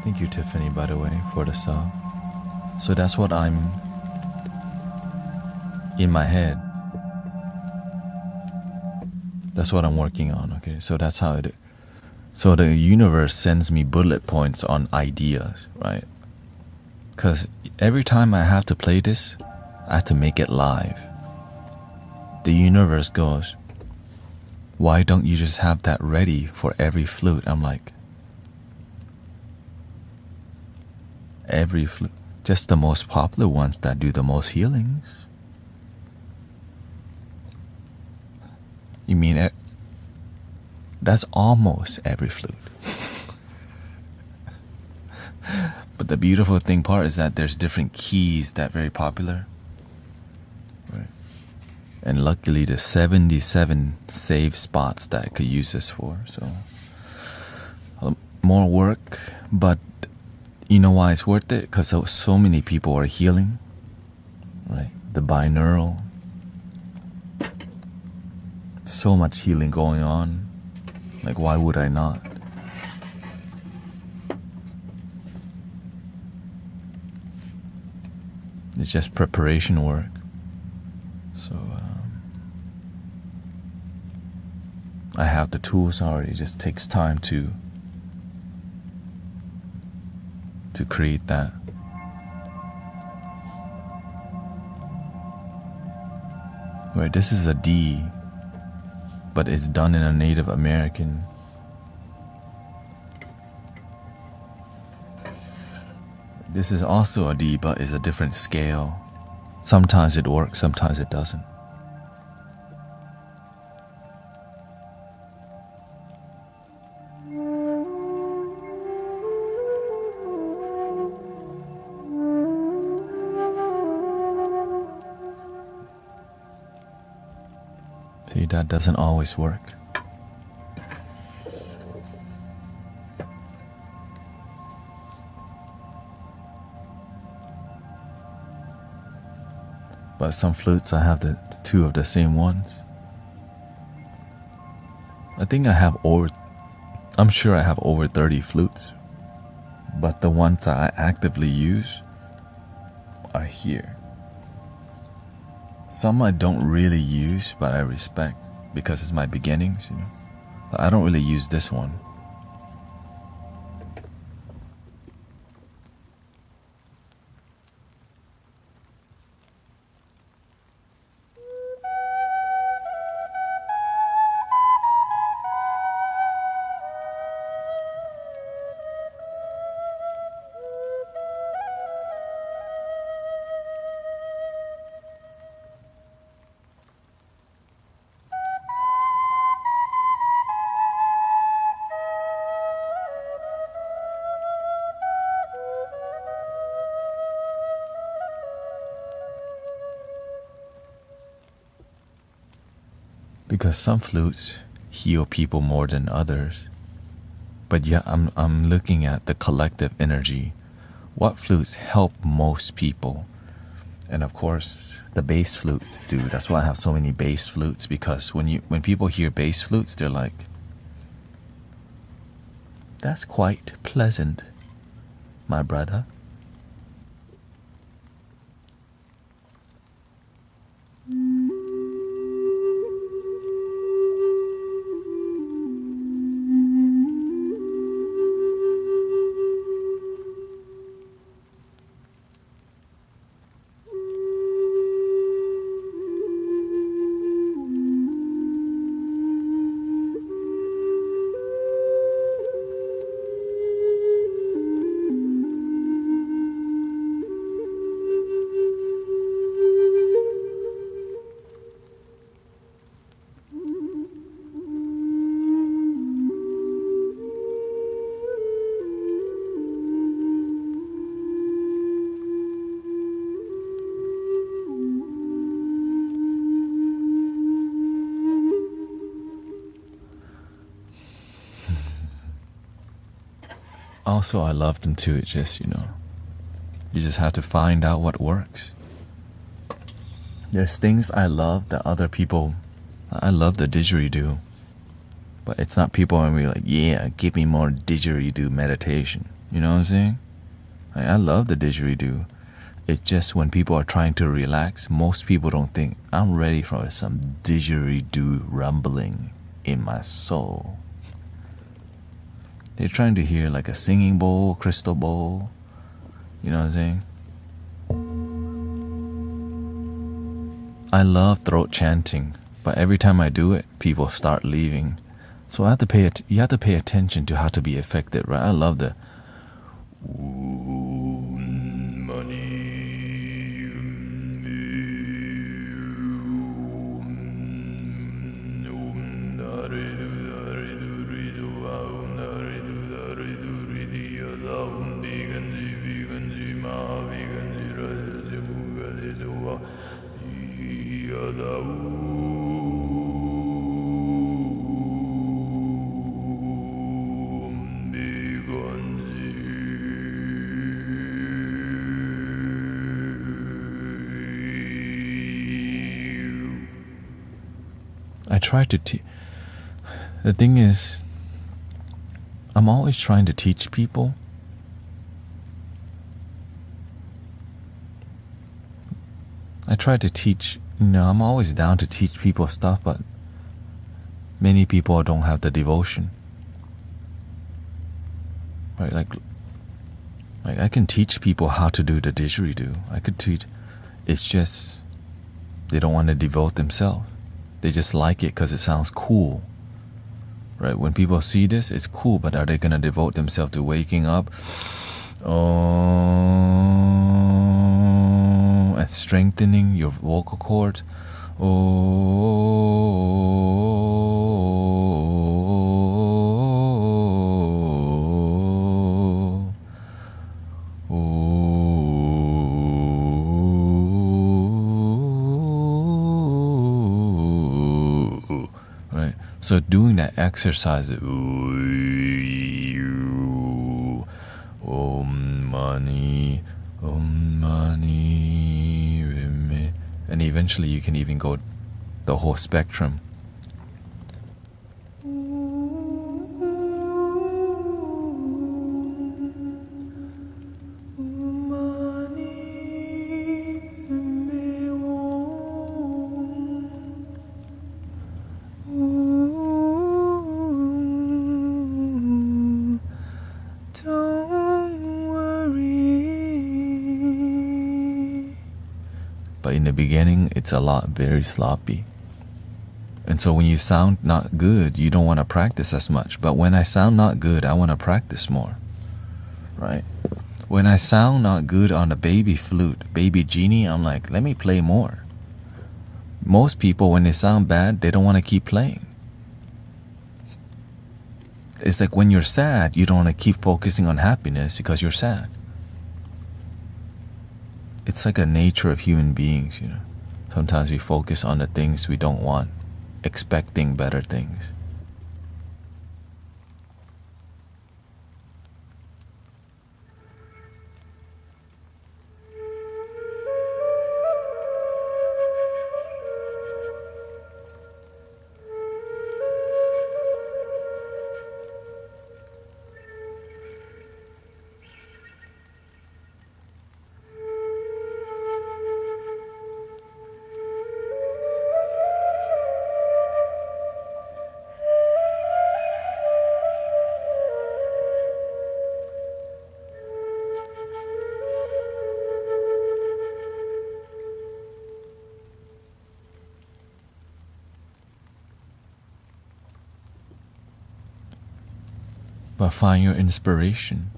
Thank you, Tiffany, by the way, for the sub. So that's what I'm in my head. That's what I'm working on, okay? So that's how it is. So the universe sends me bullet points on ideas, right? Because every time I have to play this, I have to make it live. The universe goes, why don't you just have that ready for every flute? I'm like, every flute? Just the most popular ones that do the most healings. You mean that's almost every flute. But the beautiful thing part is that there's different keys that are very popular. Right. And luckily there's 77 save spots that I could use this for. So more work, but you know why it's worth it? Because so many people are healing. Right. The binaural. So much healing going on. Like, why would I not? It's just preparation work. So I have the tools already. It just takes time to create that. Right, this is a D, but it's done in a Native American. This is also a D, but it's a different scale. Sometimes it works, sometimes it doesn't. See, that doesn't always work. But some flutes I have the two of the same ones. I'm sure I have over 30 flutes, but the ones that I actively use are here. Some I don't really use, but I respect because it's my beginnings, you know. I don't really use this one. Because some flutes heal people more than others. But yeah, I'm looking at the collective energy. What flutes help most people? And of course, the bass flutes do. That's why I have so many bass flutes, because when people hear bass flutes, they're like, that's quite pleasant, my brother. Also, I love them too. It's just, you just have to find out what works. There's things I love that other people, I love the didgeridoo, but it's not people and be like, yeah, give me more didgeridoo meditation. You know what I'm saying? I love the didgeridoo. It's just when people are trying to relax, most people don't think, I'm ready for some didgeridoo rumbling in my soul. They're trying to hear like a singing bowl, crystal bowl. You know what I'm saying? I love throat chanting, but every time I do it, people start leaving. So you have to pay attention to how to be effective, right? I love the I try to the thing is, I'm always trying to teach people. I try to teach, I'm always down to teach people stuff, but many people don't have the devotion. Right? Like I can teach people how to do the didgeridoo. I could teach, it's just they don't want to devote themselves. They just like it because it sounds cool. Right? When people see this, it's cool, but are they going to devote themselves to waking up and strengthening your vocal cords? Right? So doing that exercise, Om Mani, and eventually you can even go the whole spectrum. But in the beginning, it's a lot very sloppy. And so when you sound not good, you don't want to practice as much. But when I sound not good, I want to practice more. Right? When I sound not good on the baby flute, baby genie, I'm like, let me play more. Most people, when they sound bad, they don't want to keep playing. It's like when you're sad, you don't want to keep focusing on happiness because you're sad. It's like a nature of human beings, Sometimes we focus on the things we don't want, expecting better things. But find your inspiration.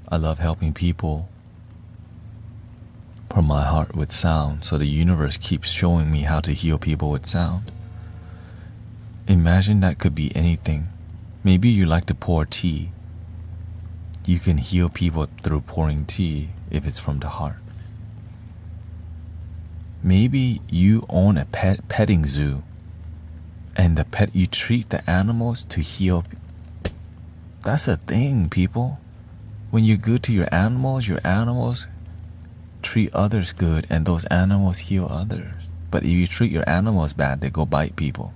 I love helping people from my heart with sound, so the universe keeps showing me how to heal people with sound. Imagine that could be anything. Maybe you like to pour tea. You can heal people through pouring tea if it's from the heart. Maybe you own a petting zoo, and you treat the animals to heal. That's a thing, people. When you're good to your animals treat others good, and those animals heal others. But if you treat your animals bad, they go bite people.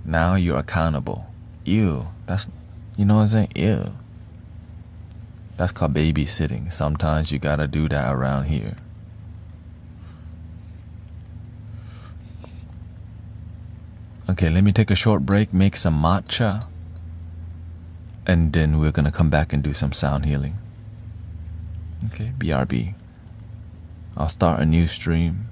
Now you're accountable. Ew. That's, you know what I'm saying? Ew. That's called babysitting. Sometimes you gotta do that around here. Okay, let me take a short break, make some matcha, and then we're gonna come back and do some sound healing. Okay, BRB. I'll start a new stream.